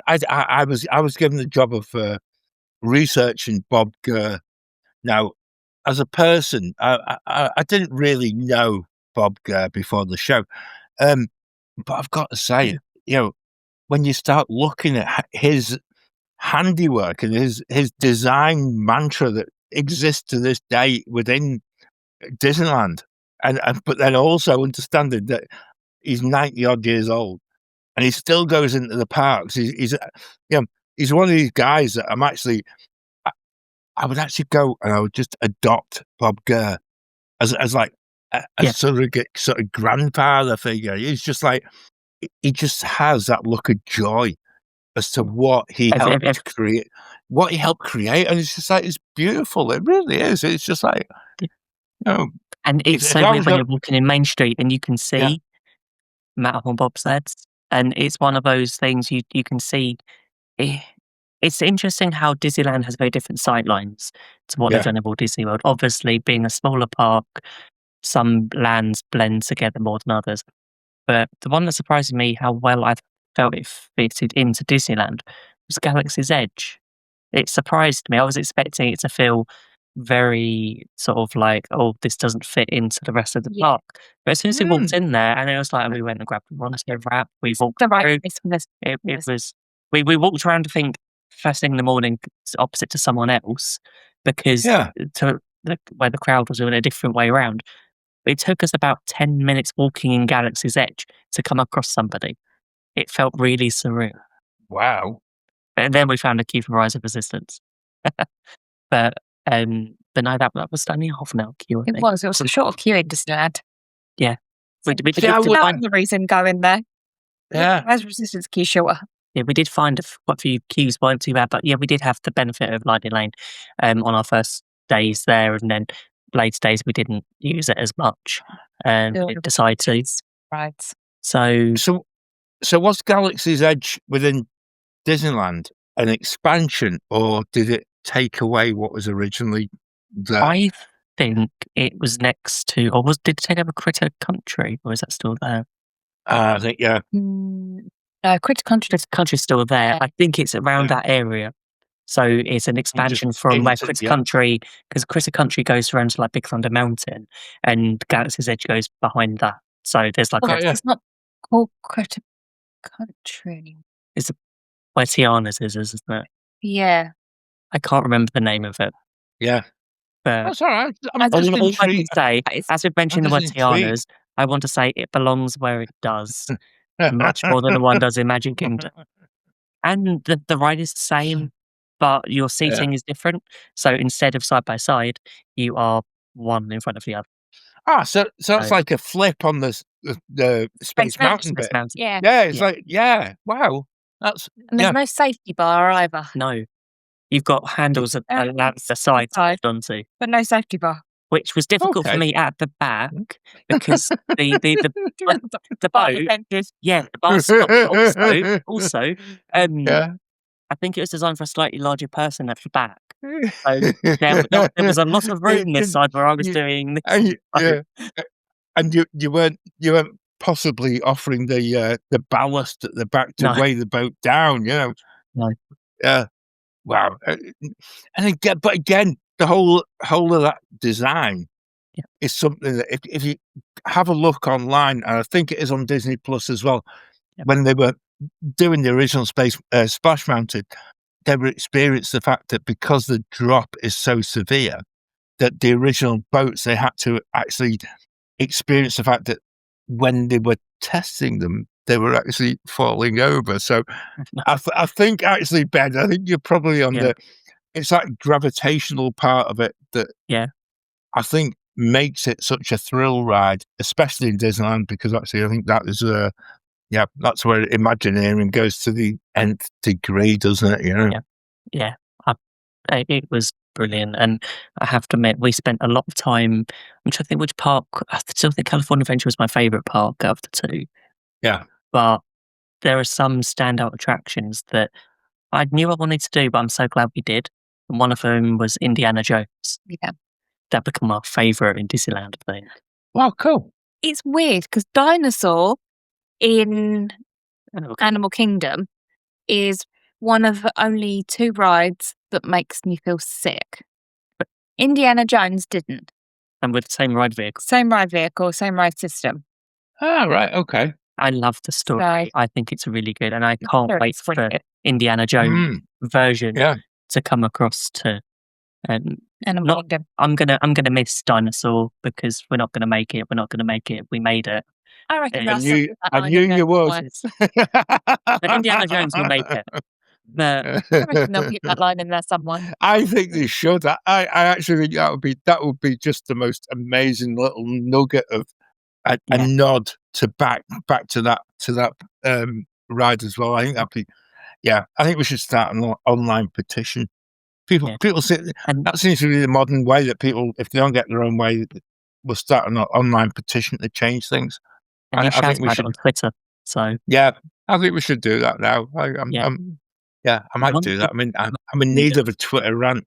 I was given the job of researching Bob Gurr. Now, as a person, I didn't really know Bob Gurr before the show, but I've got to say, when you start looking at his handiwork and his design mantra that exists to this day within Disneyland, and but then also understanding that he's 90 odd years old and he still goes into the parks. He's one of these guys that I'm actually. I would actually go and I would just adopt Bob Gurr as like a surrogate sort of grandfather figure. He's just like, he just has that look of joy as to what he helped create, and it's just like, it's beautiful. It really is. It's just like, and it's so weird when you're walking in Main Street and you can see Matterhorn bobsleds, and it's one of those things you can see. It's interesting how Disneyland has very different sightlines to what they've done in Walt Disney World. Obviously, being a smaller park, some lands blend together more than others. But the one that surprised me how well I felt it fitted into Disneyland was Galaxy's Edge. It surprised me. I was expecting it to feel very sort of like, oh, this doesn't fit into the rest of the park. But as soon as we walked in there, and it was like, and we went and grabbed one wrap, we walked The right through. place for this. It was. We walked around, I think, first thing in the morning, opposite to someone else, because where the crowd was in a different way around. It took us about 10 minutes walking in Galaxy's Edge to come across somebody. It felt really surreal. Wow. And then we found a queue for Rise of Resistance. but no, that was only a half an hour queue. I think. It was a short queue in Disneyland. Yeah. We did That's find, the reason going there. Yeah. Rise of Resistance queue shorter. yeah, we did find quite a few queues, weren't too bad. But yeah, we did have the benefit of Lightning Lane on our first days there, and then later days we didn't use it as much. We decided to. Right. So was Galaxy's Edge within Disneyland an expansion, or did it take away what was originally there? I think it was next to, or did it take over Critter Country, or is that still there? I think, yeah. No, Critter Country's still there. I think it's around that area. So it's an expansion from where Critter Country, because Critter Country goes around to like Big Thunder Mountain, and Galaxy's Edge goes behind that. So there's like it's not called Critter Country. It's where Tiana's is, isn't it? Yeah. I can't remember the name of it. Yeah. But That's all right. all I can say, as we've mentioned the word Tiana's, I want to say it belongs where it does. Much more than the one does in Magic Kingdom. And the ride is the same, but your seating is different. So instead of side by side, you are one in front of the other. So it's So- like a flip on the Space Mountain bit. Yeah. Yeah, it's Yeah. like, yeah, wow. That's, And there's yeah. no safety bar either, No, you've got handles at the side to Side. hold onto, but no safety bar. which was difficult for Okay. me at the back because the The boat, yeah, the bar stop. But also, yeah. I think it was designed for a slightly larger person at the back. So there was a lot of room this side where I was doing this. And and you weren't possibly offering the ballast at the back to No. weigh the boat down, No. Yeah. Wow. And again, the whole of that design is something that if you have a look online, and I think it is on Disney Plus as well, when they were doing the original Splash Mountain, they were experienced the fact that because the drop is so severe, that the original boats, they had to actually experience the fact that when they were testing them, they were actually falling over. So I think actually, Ben, I think you're probably on it's that gravitational part of it that I think makes it such a thrill ride, especially in Disneyland, because actually I think that is that's where Imagineering goes to the nth degree, doesn't it? Yeah, it was brilliant, and I have to admit, we spent a lot of time. I'm trying to think which park. I still think California Adventure was my favourite park out of the two. Yeah. But there are some standout attractions that I knew I wanted to do, but I'm so glad we did. And one of them was Indiana Jones. Yeah. That became my favourite in Disneyland, I think. Wow, cool. It's weird because Dinosaur in Animal Kingdom is one of the only two rides that makes me feel sick. But Indiana Jones didn't. And with the same ride vehicle. Same ride vehicle, same ride system. Ah, right, okay. I love the story. Right. I think it's really good, and I can't wait for brilliant. Indiana Jones version Yeah. to come across to. Animal Kingdom. I'm gonna miss Dinosaur because we're not gonna make it. We're not gonna make it. We made it. I reckon I that's knew- something that I line knew in there you would. But Indiana Jones will make it. But I reckon they'll keep that line in there somewhere. I think they should. I actually think that would be just the most amazing little nugget of a nod to back to that ride as well. I think that'd be I think we should start an online petition. People say and that seems to be the modern way that people, if they don't get their own way, will start an online petition to change things. and I you think shout we about it should. on Twitter. So Yeah, I think we should do that now. I might do that. I mean, I'm in need of a Twitter rant.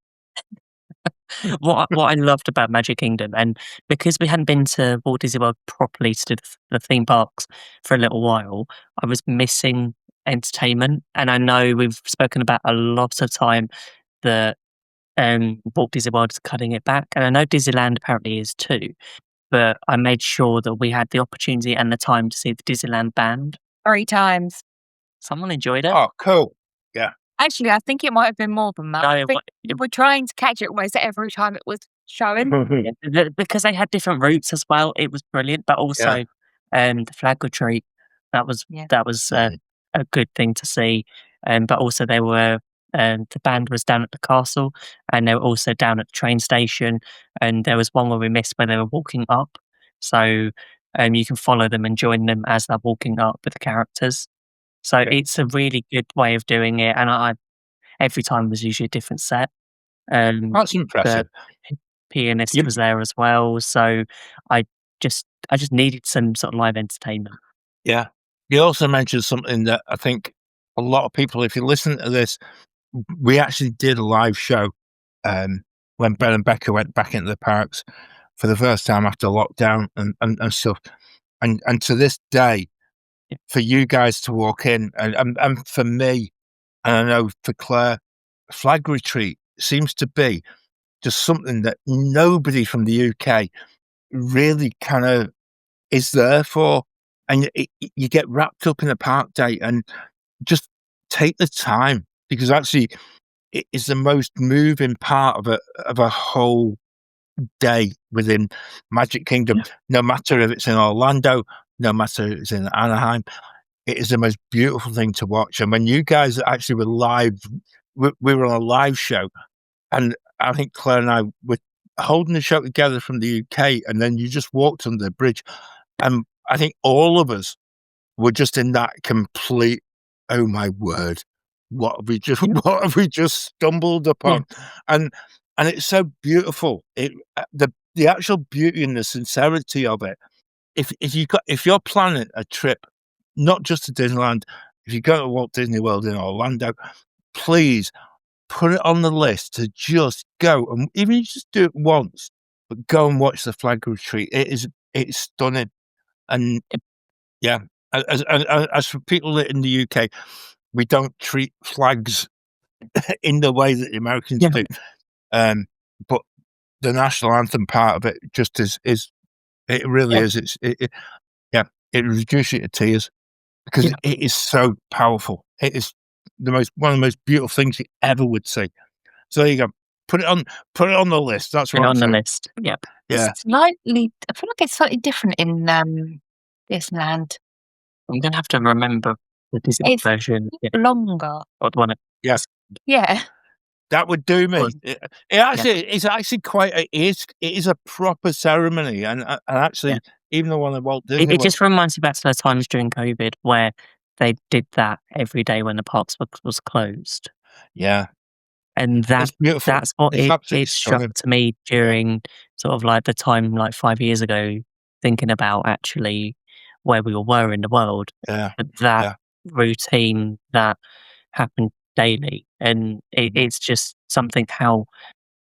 what I loved about Magic Kingdom, and because we hadn't been to Walt Disney World properly to do the theme parks for a little while, I was missing entertainment. And I know we've spoken about a lot of time that Walt Disney World is cutting it back, and I know Disneyland apparently is too. But I made sure that we had the opportunity and the time to see the Disneyland band. 3 times. Someone enjoyed it. Oh, cool. Actually, I think it might have been more than that. No, I think we're trying to catch it almost every time it was showing. Because they had different routes as well. It was brilliant, but also the flag retreat. That was a good thing to see. But also they were the band was down at the castle, and they were also down at the train station. And there was one where we missed where they were walking up. So you can follow them and join them as they're walking up with the characters. So it's a really good way of doing it, and every time was usually a different set. That's impressive. The pianist was there as well, so I just needed some sort of live entertainment. Yeah. You also mentioned something that I think a lot of people, if you listen to this, we actually did a live show when Ben and Becca went back into the parks for the first time after lockdown and stuff. And to this day, for you guys to walk in and for me, and I know for Claire, flag retreat seems to be just something that nobody from the UK really kind of is there for. And you get wrapped up in a park day and just take the time, because actually it is the most moving part of a whole day within Magic Kingdom. No matter if it's in Orlando, no matter if it's in Anaheim, it is the most beautiful thing to watch. And when you guys actually were live, we were on a live show, and I think Claire and I were holding the show together from the UK, and then you just walked under the bridge, and I think all of us were just in that complete, oh my word, what have we just what have we just stumbled upon? And it's so beautiful. The actual beauty and the sincerity of it. If you're planning a trip, not just to Disneyland, if you go to Walt Disney World in Orlando, please put it on the list to just go, and even if you just do it once, but go and watch the flag retreat. It's stunning, and yeah. As for people in the UK, we don't treat flags in the way that the Americans do. But the national anthem part of it just is it really is. It reduces you to tears because it is so powerful. It is one of the most beautiful things you ever would see. So there you go. Put it on the list. That's Put what it I'm on the saying. list. Yep. Yeah. I feel like it's slightly different in Disneyland. I'm gonna have to remember the Disney It's version. longer. Or the one that- Yes. Yeah. That would do me. Was- It actually it's actually quite it is a proper ceremony, and actually even the one at Walt Disney It World, just reminds me back to those times during COVID where they did that every day when the parks was closed. yeah, And it's beautiful. that's what It's it absolutely struck stunning. to me during sort of like the time like 5 years ago, thinking about actually where we all were in the world. Yeah, But that yeah. routine that happened daily, and it's just something how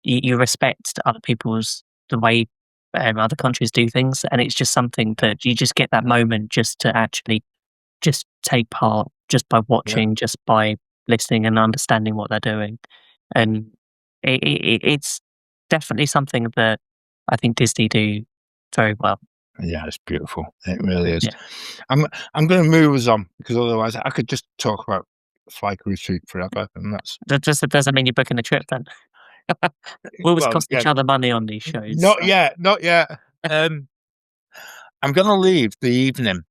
you respect other people's the way other countries do things, and it's just something that you just get that moment just to actually just take part, just by watching, just by listening and understanding what they're doing, and it's definitely something that I think Disney do very well. Yeah, it's beautiful. It really is. Yeah. I'm going to move us on because otherwise I could just talk about flag retreat forever, and that's That doesn't mean you're booking a trip then. We always well, cost yeah. each other money on these shows. Not yet. I'm going to leave the evening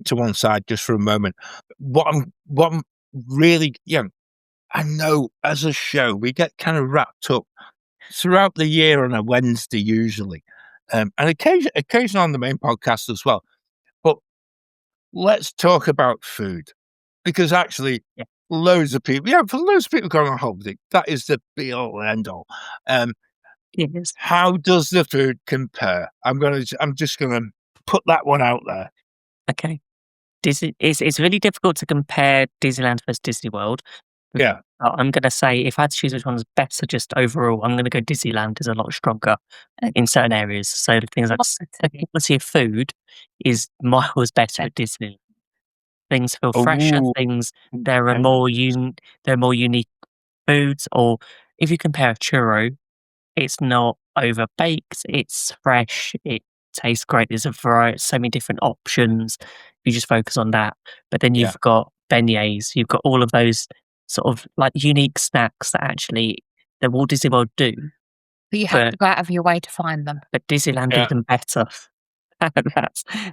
to one side just for a moment. What I'm really, I know as a show we get kind of wrapped up throughout the year on a Wednesday usually, and occasionally on the main podcast as well. But let's talk about food, because actually loads of people, for loads of people going on holiday, that is the be all and end all. Yes. How does the food compare? I'm just gonna put that one out there. Okay. It's really difficult to compare Disneyland versus Disney World. Yeah. I'm going to say if I had to choose which one's better just overall, I'm going to go Disneyland is a lot stronger in certain areas. So the things like the quality of food is miles better at Disney. Things feel fresher. Ooh. There are more unique foods. Or if you compare a churro, it's not over baked. It's fresh. It tastes great. There's a variety, so many different options. You just focus on that. But then you've got beignets. You've got all of those sort of like unique snacks that actually the Walt Disney World do. But you have to go out of your way to find them. But Disneyland do them better.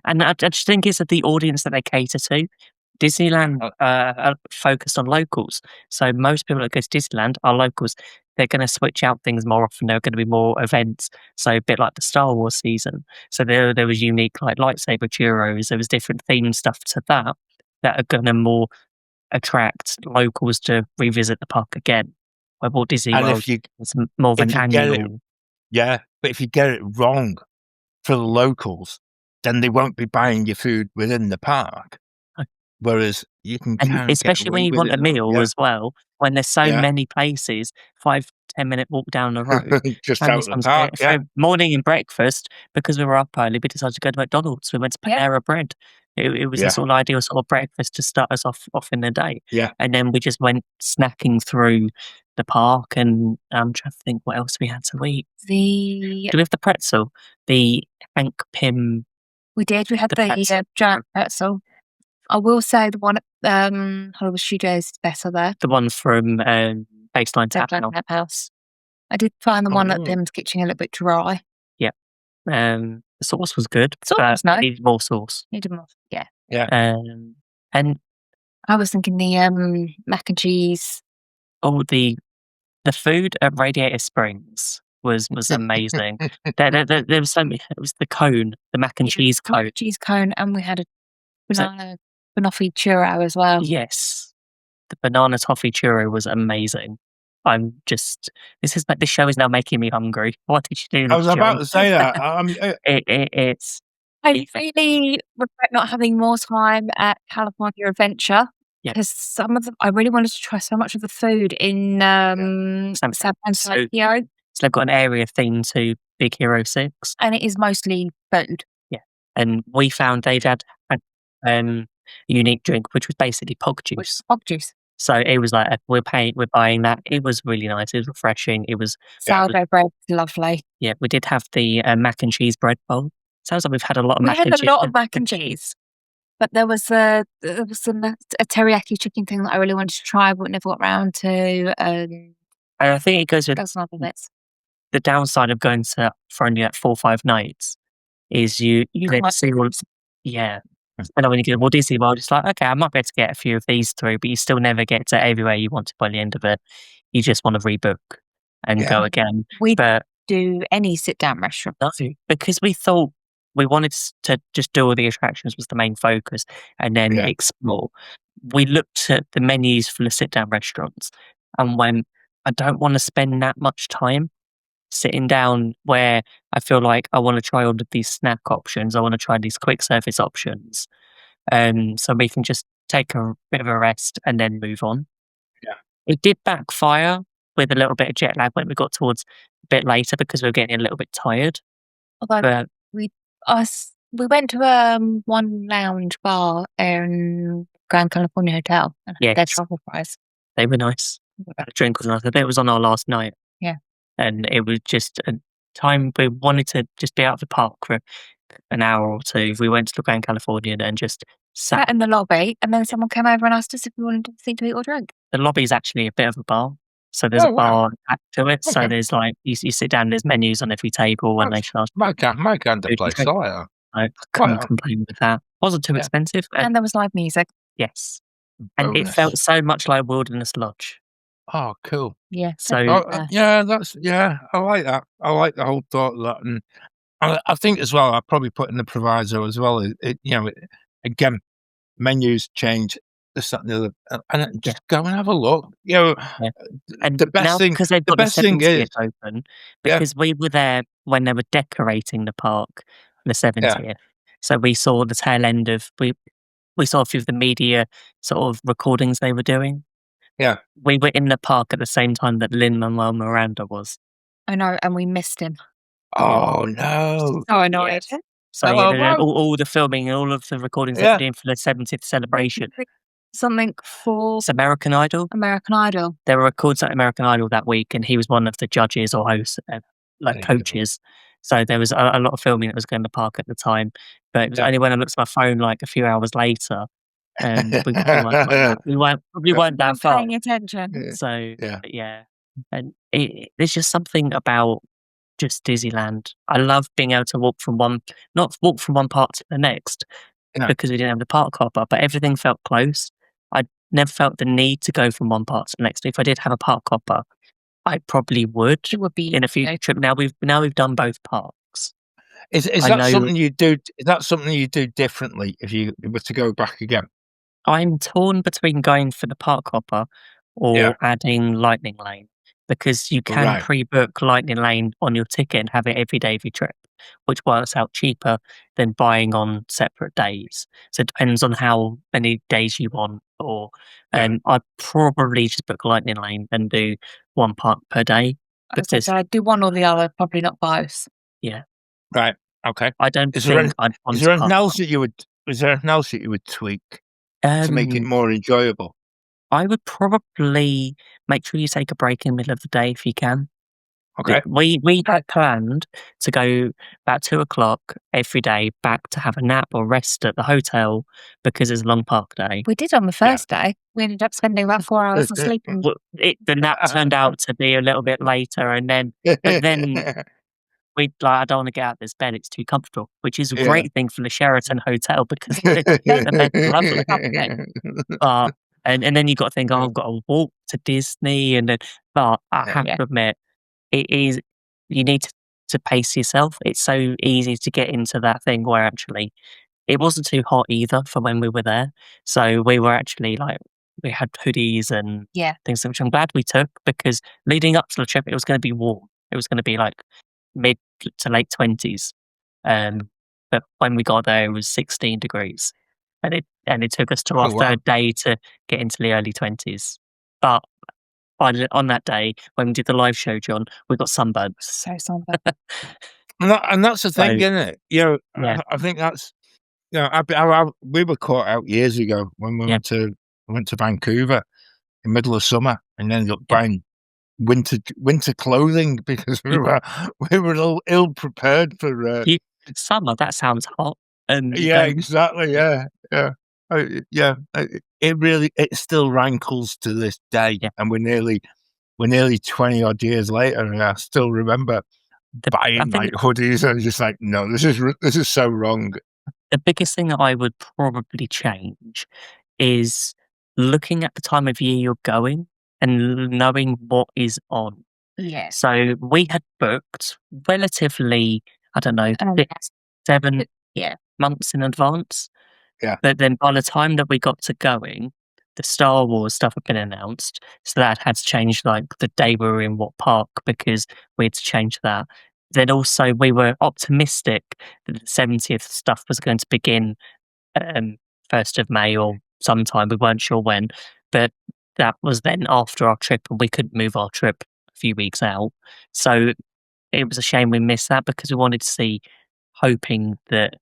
And I just think it's the audience that they cater to. Disneyland are focused on locals. So most people that go to Disneyland are locals. They're going to switch out things more often. There are going to be more events. So a bit like the Star Wars season. So there was unique like lightsaber churros. There was different themed stuff to that are going to more attract locals to revisit the park again. Where Walt Disney World is more of an annual. But if you get it wrong for the locals, then they won't be buying your food within the park. Whereas you can, and especially when you want a meal as well, when there's so many places, 5-10 minute walk down the road, just out the park. For morning and breakfast, because we were up early, we decided to go to McDonald's. We went to Panera Bread. It was a sort of ideal sort of breakfast to start us off in the day. And then we just went snacking through the park, and I'm trying to think what else we had to eat. Do we have the pretzel? The Hank Pym. We did. We had the giant pretzel. I will say the one at Hollywood Studios is better there. The one from Baseline Tap House. I did find the one at Pym's Kitchen a little bit dry. Yeah. The sauce was good. Sauce was nice. Needed more sauce. Needed more. Yeah. And I was thinking the mac and cheese. Oh, the food at Radiator Springs was amazing. There was so many. It was the cone, the mac and cheese cone. Cheese cone, and we had a So- banana banoffee churro as well. Yes, the banana toffee churro was amazing. I'm just. This show is now making me hungry. What did you do? I was about John? to say that. It's I really regret not having more time at California Adventure Yeah. because I really wanted to try so much of the food in San Francisco, so they've got an area themed to Big Hero 6, and it is mostly food. and we found they'd had a unique drink, which was basically pog juice. Hog juice, So it was like we're buying that. It was really nice. It was refreshing. It was sourdough bread, lovely. yeah. We did have the mac and cheese bread bowl. Sounds like we've had a lot of We mac had and a cheese. lot of mac and cheese, but there was a teriyaki chicken thing that I really wanted to try, but never got round to. And I think it goes with That's another bit. the downside of going for only like 4 or 5 nights is you get to see all. Yeah. And when you get to Walt Disney World, it's like, okay, I might be able to get a few of these through, but you still never get to everywhere you want to by the end of it. You just want to rebook and go again. We But do any sit down restaurant. no, because we thought we wanted to just do all the attractions was the main focus and then Yeah. explore. We looked at the menus for the sit down restaurants and went, I don't want to spend that much time sitting down where I feel like I want to try all of these snack options. I want to try these quick service options. So we can just take a bit of a rest and then move on. Yeah. It did backfire with a little bit of jet lag when we got towards a bit later because we were getting a little bit tired. Although But we went to one lounge bar in Grand California Hotel and had their Yes. truffle fries. they were nice. The drink was nice. I think it was on our last night. Yeah. And it was just a time we wanted to just be out of the park for an hour or two. We went to the Grand California and just Sat sat. in the lobby, and then someone came over and asked us if we wanted anything to eat or drink. The lobby's actually a bit of a bar. So there's Oh, a wow. bar attached to it. So Okay. there's like, you sit down, there's menus on every table when they charge. My kind of Food place. drink. I like that. I couldn't Wow. complain with that. Wasn't too Yeah. expensive. And there was live music. Yes. And it Bonus. felt so much like Wilderness Lodge. Oh, cool. Yeah. So I like that. I like the whole thought of that, and I think as well. I probably put in the proviso as well. Again, menus change this, that, and the other, and just go and have a look. and the best now thing- because they've the got best the thing 70th is- open, Yeah. because we were there when they were decorating the park for the 70th. So we saw the tail end of we saw a few of the media sort of recordings they were doing. Yeah. We were in the park at the same time that Lin-Manuel Miranda was. I know, and we missed him. Oh no! So annoyed. So Oh, yeah, wow. all the filming and all of the recordings they Yeah. were doing for the 70th celebration. Something for It's American Idol. American Idol. There were records at American Idol that week, and he was one of the judges or hosts, There you go. coaches. So there was a lot of filming that was going to the park at the time. But it was Yeah. only when I looked at my phone like a few hours later, we weren't that I'm far. paying attention. Yeah. So Yeah. but yeah, and there's just something about just Disneyland. I love being able to not walk from one part to the next No. because we didn't have the park hopper, but everything felt close. I never felt the need to go from one part to the next. If I did have a park hopper, I probably would It would be in a future trip. Now we've done both parks. Is I that know- something you do? Is that something you do differently if you were to go back again? I'm torn between going for the park hopper or Yeah. adding Lightning Lane because you can Right. pre-book Lightning Lane on your ticket and have it every day of your trip, which works out cheaper than buying on separate days. So it depends on how many days you want. Or Yeah. I'd probably just book Lightning Lane and do one park per day because I'd do one or the other, probably not both. Right. Okay. I don't Is there think I'd want Is there to anything park else that you would? Is there anything else that you would tweak hop. to make it more enjoyable? I would probably make sure you take a break in the middle of the day if you can. Okay. We had planned to go about 2:00 every day back to have a nap or rest at the hotel because it's a long park day. We did on the first day. We ended up spending about 4 hours sleeping. Well, the nap turned out to be a little bit later, and then then- I don't want to get out of this bed; it's too comfortable. Which is a Yeah. great thing for the Sheraton Hotel because the bed's lovely. But and then you got to think, oh, I've got to walk to Disney, and then but I Yeah. have Yeah. to admit, it is you need to pace yourself. It's so easy to get into that thing where actually it wasn't too hot either for when we were there. So we were actually like, we had hoodies and Yeah. things, which I'm glad we took because leading up to the trip, it was going to be warm. It was going to be like mid to late 20s. But when we got there, it was 16 degrees. And it took us to our Oh, wow. third day to get into the early 20s. But on that day, when we did the live show, John, we got sunburned. So somber. And that's the thing, So, isn't it? You know, yeah. I think that's, you know, we were caught out years ago when we Yeah. went to Vancouver in the middle of summer and ended up Yeah. buying winter clothing because we were ill prepared for. Summer, that sounds hot. And Yeah, exactly. Yeah, yeah, it still rankles to this day, Yeah. and we're nearly 20 odd years later, and I still remember buying think like hoodies, and just like, no, this is so wrong. the biggest thing that I would probably change is looking at the time of year you're going and knowing what is on. Yeah. So we had booked relatively, I don't know, Um, 6, 7 yeah. months in advance. Yeah. But then by the time that we got to going, the Star Wars stuff had been announced. So that had to change like the day we were in what park because we had to change that. Then also we were optimistic that the 70th stuff was going to begin 1st of May or sometime. We weren't sure when. But that was then after our trip and we couldn't move our trip a few weeks out. So it was a shame we missed that because we wanted to see, hoping that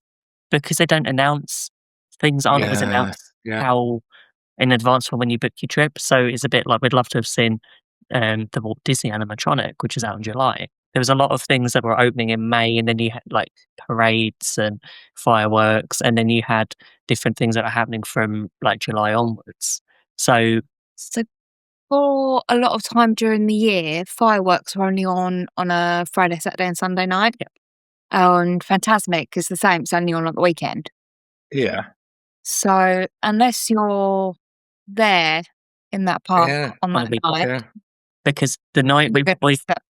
because they don't announce things, aren't always announced how in advance for when you book your trip. So it's a bit like we'd love to have seen the Walt Disney animatronic, which is out in July. There was a lot of things that were opening in May, and then you had like parades and fireworks, and then you had different things that are happening from like July onwards. So So for a lot of time during the year, fireworks were only on a Friday, Saturday, and Sunday night. Yep. And Fantasmic is the same; it's only on the weekend. Yeah. So unless you're there in that park Yeah. on that week, night, Yeah. because the night we that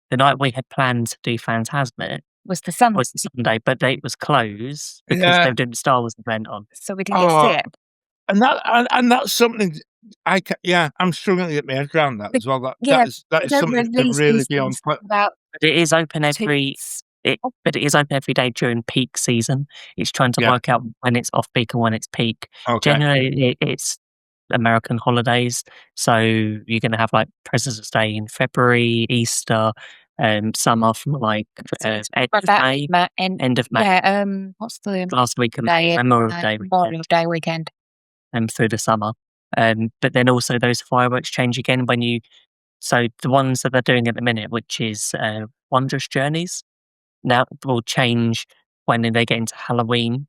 the night we had planned to do Phantasmic was the Sunday, was the Sunday, but it was closed because Yeah. they were doing the Star Wars event on. so we didn't get to see it. And that's something I'm struggling to get my head around that as well. Yeah, That is Don't something to release really these be on. things about But it is open every. tickets. But it is open every day during peak season. It's trying to Yeah. work out when it's off peak and when it's peak. Okay. Generally, it's American holidays, so you're going to have like President's Day in February, Easter, summer from like end of May, end of May, Yeah, what's the last week of day? Memorial Day Memorial Day weekend. through the summer. But then also those fireworks change again when you. So the ones that they're doing at the minute, which is Wondrous Journeys, now will change when they get into Halloween,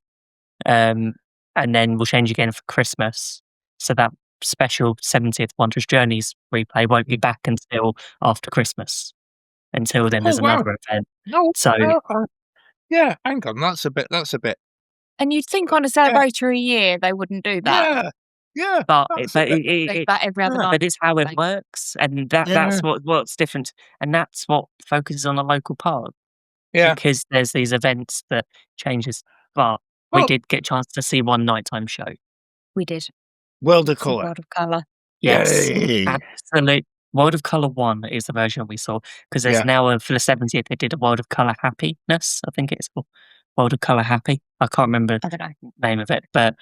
and then will change again for Christmas. So that special 70th Wondrous Journeys replay won't be back until after Christmas. Until then, there's Oh, wow. another event. No. So Yeah. Hang on. That's a bit. And you'd think on a celebratory year they wouldn't do that. Yeah. Yeah. but That's a bit- Like that every other night. but it's how it Like- works, and that's what's different, and that's what focuses on the local park. Yeah. Because there's these events that changes. But we Well- did get a chance to see one nighttime show. We did. World of It's a Colour. World of Colour. Yes, Yay. absolute. World of Colour 1 is the version we saw because there's Yeah. now for the 70th they did a World of Colour Happiness. I think it's called World of Colour Happy. I can't remember I don't know. the name of it, but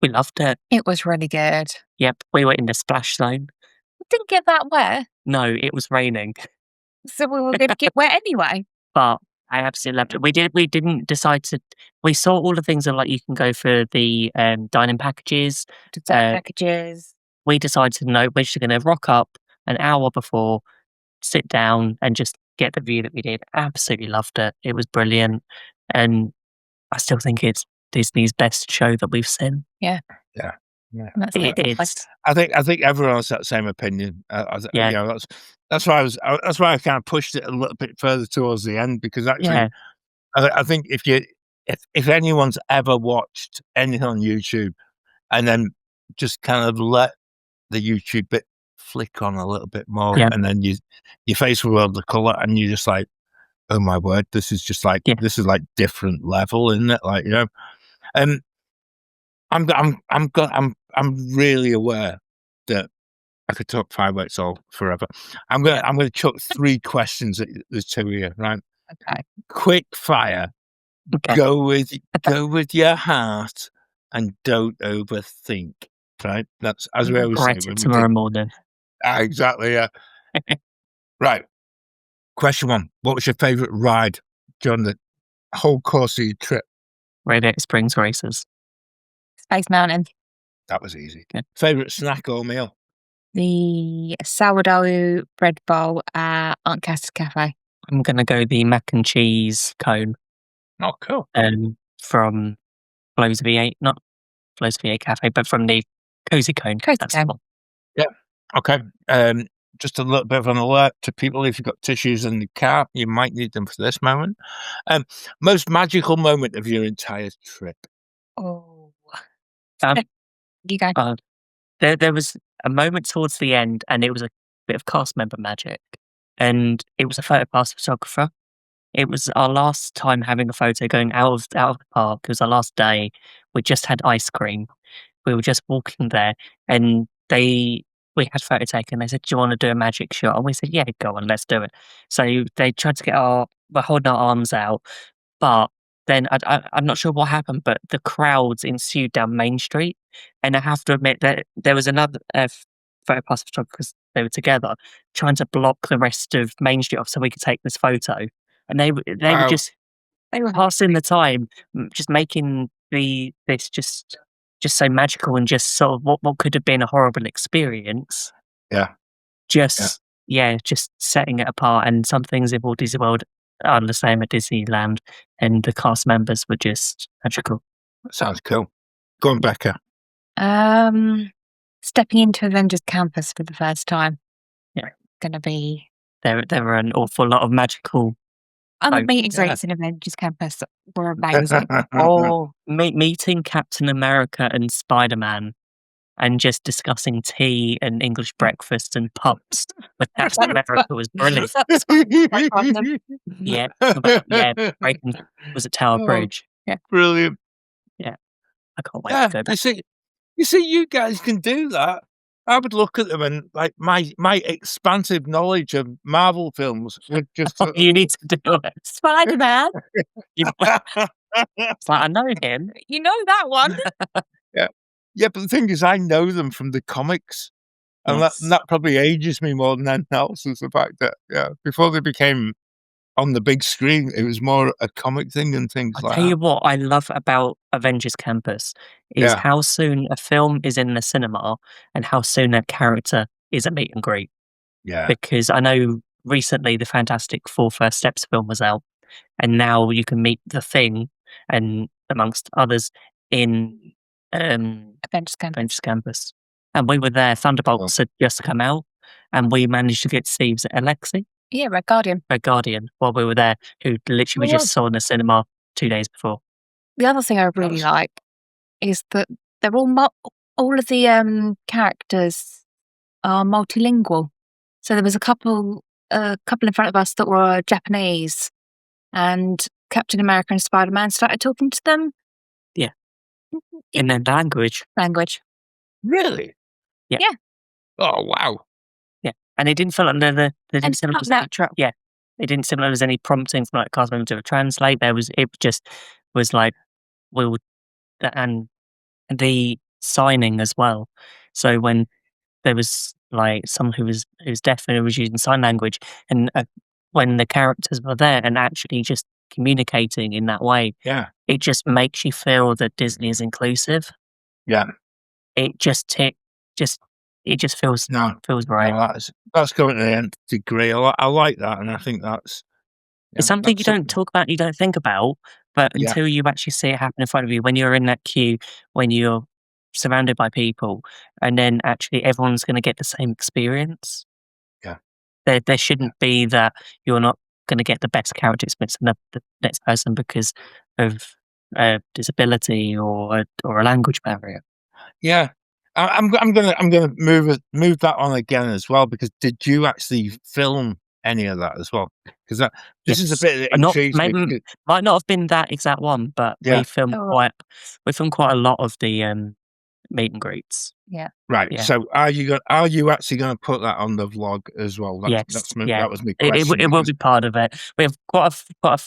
we loved it. It was really good. Yep, we were in the splash zone. We didn't get that wet, No, it was raining, so we were going to get wet anyway. but I absolutely loved it. We didn't decide to. We saw all the things that like you can go for the dining packages. Packages. We decided to know we're just going to rock up an hour before, sit down, and just get the view that we did. Absolutely loved it. It was brilliant, and I still think it's Disney's best show that we've seen. And that's It it. is. I think everyone has that same opinion. Yeah. You know, that's why I kind of pushed it a little bit further towards the end because actually, Yeah, I think if anyone's ever watched anything on YouTube and then just kind of let the YouTube bit flick on a little bit more, Yeah. and then your face will world the color, and you're just like, oh my word, this is just like this is like different level, isn't it? Like, you know, I'm really aware that I could talk fireworks all forever. I'm gonna chuck 3 questions at the two of you, right? Okay. Quick fire. Okay. Go with your heart and don't overthink. Right? That's as we always say. Regret it tomorrow morning. Exactly. Yeah. Right. Question 1: what was your favourite ride during the whole course of your trip? Radiator Springs Racers. Space Mountain. That was easy. Okay. Favourite snack or meal? The sourdough bread bowl at Aunt Cass's Cafe. I'm gonna go the mac and cheese cone. Oh, cool. From Flo's V8, not Flo's V8 Cafe, but from the Cozy Cone. Cozy That's Cone. the one. Yeah. Okay. Just a little bit of an alert to people: if you've got tissues in the car, you might need them for this moment. Most magical moment of your entire trip? Oh. Um, You go. There was a moment towards the end, and it was a bit of cast member magic, and it was a photo pass photographer. It was our last time having a photo going out of the park. It was our last day. We just had ice cream. We were just walking there, and we had a photo taken. They said, "Do you want to do a magic shot?" And we said, "Yeah, go on, let's do it." So they tried to get we're holding our arms out, but then I'm not sure what happened, but the crowds ensued down Main Street, and I have to admit that there was another photo pass photographer, 'cause they were together, trying to block the rest of Main Street off so we could take this photo, and they were Wow. they were passing the time, just making this just so magical, and just sort of what could have been a horrible experience. Yeah. Just setting it apart. And some things in Walt Disney World are the same at Disneyland, and the cast members were just magical. That sounds cool. Go on, Becca. Stepping into Avengers Campus for the first time. Yeah. Gonna be. There were an awful lot of magical. And the Oh, meet and yeah. greets in Avengers Campus were amazing. Meeting Captain America and Spider-Man, and just discussing tea and English breakfast and pubs with Captain America was brilliant. Yeah, breaking was at Tower Oh, Bridge. Brilliant. I can't wait Yeah, to go back. you see, you guys can do that. I would look at them and like my expansive knowledge of Marvel films would just. You need to do it. Spider-Man. It's like, I know him. You know that one. Yeah, but the thing is, I know them from the comics, and Yes. that probably ages me more than anything else. Is the fact that before they became on the big screen, it was more a comic thing and things I'll like tell that. you what I love about Avengers Campus is Yeah. how soon a film is in the cinema and how soon a character is a meet and greet. Yeah, Because I know recently the Fantastic Four First Steps film was out, and now you can meet the Thing, and amongst others, in Avengers Campus. Avengers Campus. And we were there. Thunderbolts had just come out, and we managed to get Steve's at LAX-it, Yeah, Red Guardian. Red Guardian, while we were there, who literally we Oh, just saw in the cinema 2 days before. The other thing I really like is that they're all of the characters are multilingual. So there was a couple in front of us that were Japanese, and Captain America and Spider-Man started talking to them In their language. language. really? Yeah. Yeah. Oh wow! Yeah. And it didn't feel like they didn't And seem like not natural. it didn't seem like there was any prompting from like cast members to translate. It just was like and the signing as well. So when there was like someone who was deaf and who was using sign language, and when the characters were there and actually just communicating in that way, Yeah, it just makes you feel that Disney is inclusive. yeah. It just feels No, right. no, that's going to the nth degree. I like that, and I think that's. It's something you don't talk about, you don't think about, but Yeah. until you actually see it happen in front of you, when you're in that queue, when you're surrounded by people, and then actually everyone's going to get the same experience. Yeah. There shouldn't be that you're not going to get the best character experience than the next person because of disability or a language barrier. Yeah, I'm gonna move that on again as well, because did you actually film any of that as well? Because this is a Yes. bit that Not intrigues me. maybe Because, might not have been that exact one, but yeah, Oh, we filmed quite a lot of the meet and greets. yeah. right. Yeah. So are you actually going to put that on the vlog as well? Yes. Yeah. That was my It question. it will Because, be part of it. We have quite a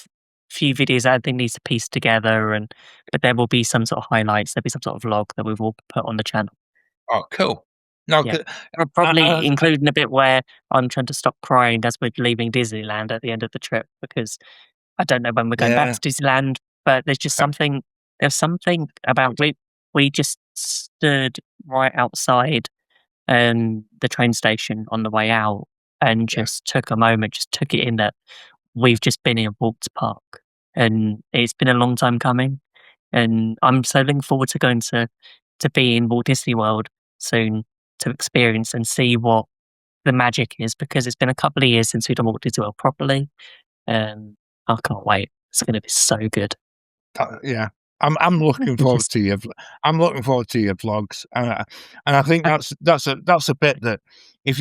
few videos that I think needs to piece together, but there will be some sort of highlights. There'll be some sort of vlog that we will put on the channel. oh, cool. No, Yeah. 'cause Probably including a bit where I'm trying to stop crying as we're leaving Disneyland at the end of the trip, because I don't know when we're going back yeah, to Disneyland, but there's something about we just stood right outside the train station on the way out and yeah. just took a moment, just took it in that we've just been in Walt's Park, and it's been a long time coming, and I'm so looking forward to going to be in Walt Disney World soon to experience and see what the magic is, because it's been a couple of years since we've done Walt Disney World properly. I can't wait. It's going to be so good. Yeah. I'm looking It's forward just to I'm looking forward to your vlogs, and I think uh, that's a bit that if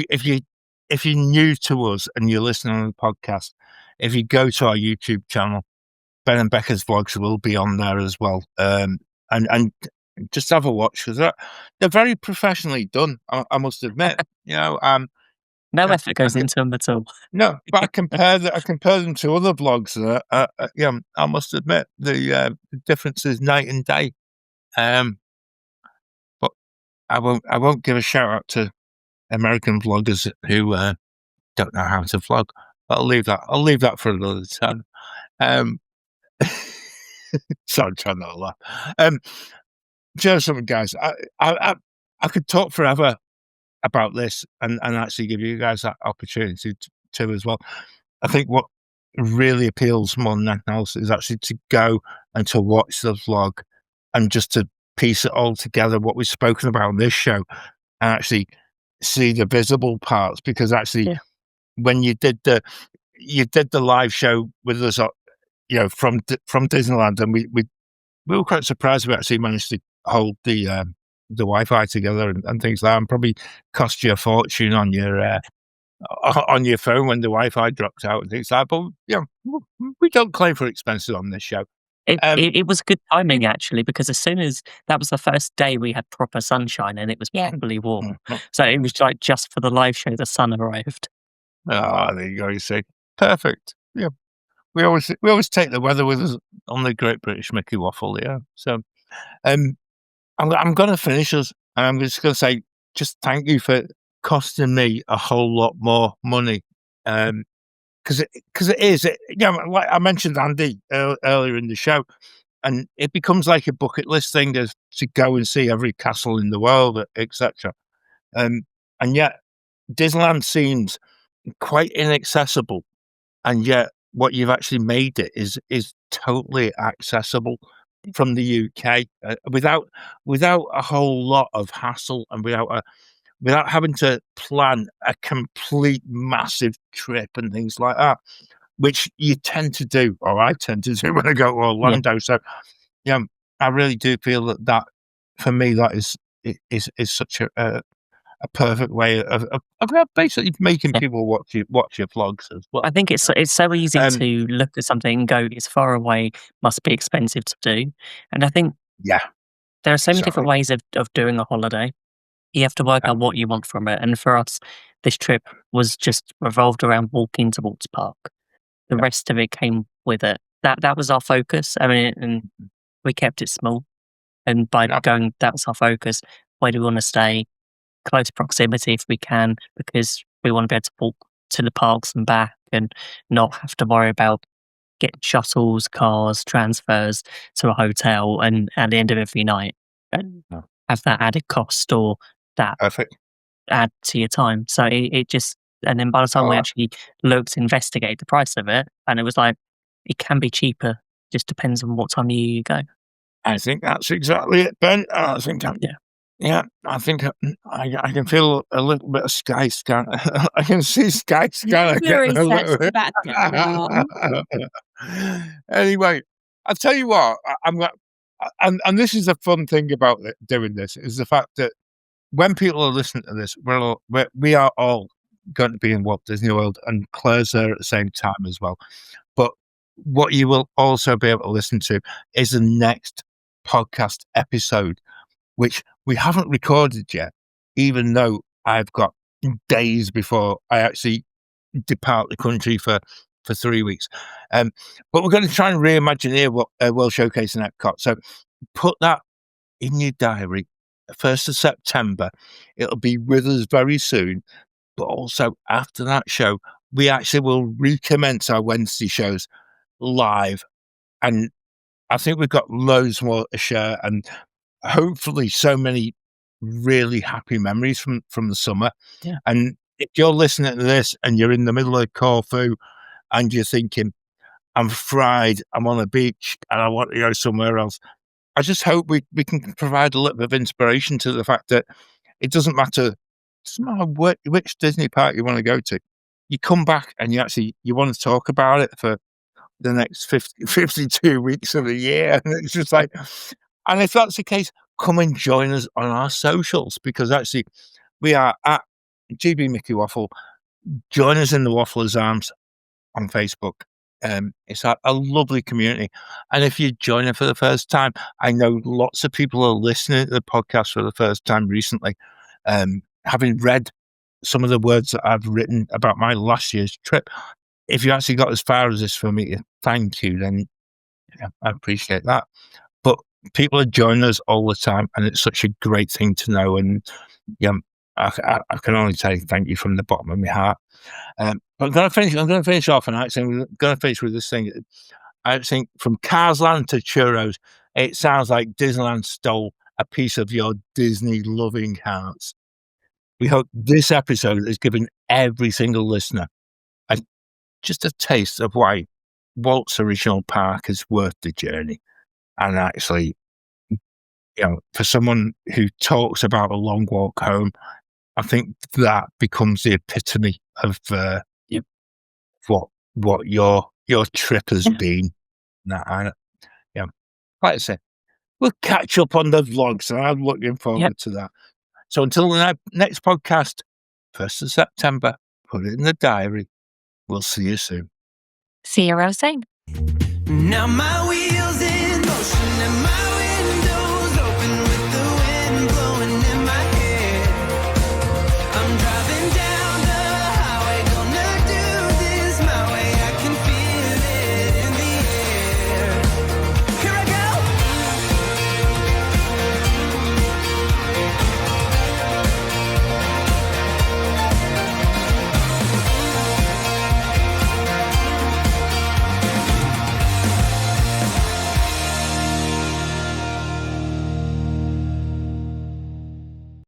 you're new to us and you're listening on the podcast, if you go to our YouTube channel, Ben and Becca's vlogs will be on there as well. And just have a watch, because they're very professionally done. I must admit, no yeah, effort goes into them at all. no, but I compare them to other vlogs. I must admit the difference is night and day. But I won't give a shout out to American vloggers who don't know how to vlog. But I'll leave that for another time. Um, sorry, I'm trying not to laugh. Do you know something, guys? I could talk forever about this and actually give you guys that opportunity to as well. I think what really appeals more than anything else is actually to go and to watch the vlog and just to piece it all together, what we've spoken about on this show, and actually see the visible parts. Because actually, Yeah. when you did the live show with us, from Disneyland, and we were quite surprised we actually managed to hold the Wi-Fi together and things like that, and probably cost you a fortune on your phone when the Wi-Fi dropped out and things like that. But we don't claim for expenses on this show. Um, It was good timing, actually, because as soon as that was the first day we had proper sunshine and it was Yeah. properly warm. oh, So it was like just for the live show, the sun arrived. there you go. You see, perfect. Yeah, we always take the weather with us on the Great British Mickey Waffle. Yeah, so um, I'm going to finish us, and I'm just going to say, just thank you for costing me a whole lot more money. Because it is, like I mentioned Andy earlier in the show, and it becomes like a bucket list thing to go and see every castle in the world, etc. And yet Disneyland seems quite inaccessible, and yet what you've actually made it is totally accessible from the UK, without a whole lot of hassle, and without having to plan a complete massive trip and things like that, which you tend to do, or I tend to do when I go to Yeah. Orlando. So, yeah, I really do feel that for me, that is such a perfect way of basically making Yeah. people watch your vlogs as well. I think it's so easy Um, to look at something and go, it's far away, must be expensive to do. And I think yeah, there are so many different sorry. ways of doing a holiday. You have to work out what you want from it. And for us, this trip was just revolved around walking to Walt's Park. The Yeah. rest of it came with it. That was our focus. I mean, and we kept it small. And by Yeah. going, that was our focus. Where do we want to stay? Close proximity if we can, because we want to be able to walk to the parks and back and not have to worry about getting shuttles, cars, transfers to a hotel and at the end of every night and Yeah. have that added cost or that Perfect. add to your time. So it just, and then by the time we Oh, actually looked, investigated the price of it, and it was like, it can be cheaper, just depends on what time you go. I think that's exactly it, Ben. I think Yeah. yeah, I think I can feel a little bit of sky scan. I can see sky scanner Very getting a little sensitive bit. about that. Anyway, I'll tell you what, I'm going, and this is the fun thing about doing this, is the fact that when people are listening to this, we are all going to be in Walt Disney World, and Claire's there at the same time as well. But what you will also be able to listen to is the next podcast episode, which we haven't recorded yet, even though I've got days before I actually depart the country for 3 weeks. But we're going to try and reimagine what World Showcase in Epcot. So put that in your diary. 1st of September. It'll be with us very soon. But also after that show, we actually will recommence our Wednesday shows live. And I think we've got loads more to share, and hopefully so many really happy memories from the summer. Yeah. And if you're listening to this and you're in the middle of Corfu and you're thinking, I'm fried, I'm on a beach and I want to go somewhere else, I just hope we can provide a little bit of inspiration to the fact that it doesn't matter which Disney park you want to go to. You come back and you want to talk about it for the next 52 weeks of the year. And it's just like, and if that's the case, come and join us on our socials, because actually we are at GB Mickey Waffle. Join us in the Waffler's Arms on Facebook. It's a lovely community. And if you're joining for the first time, I know lots of people are listening to the podcast for the first time recently. Having read some of the words that I've written about my last year's trip, if you actually got as far as this for me to thank you, then I appreciate that. But people are joining us all the time, and it's such a great thing to know. And I can only say thank you from the bottom of my heart. But I'm going to finish off, and actually I'm going to finish with this thing. I think from Cars Land to churros, it sounds like Disneyland stole a piece of your Disney loving hearts. We hope this episode has given every single listener just a taste of why Walt's original park is worth the journey. And actually, for someone who talks about a long walk home, I think that becomes the epitome of what your trip has been. Like I said, we'll catch up on the vlogs, and I'm looking forward to that. So until the next podcast, 1st of September, put it in the diary. We'll see you soon. See you real soon. Now my wheels in motion and my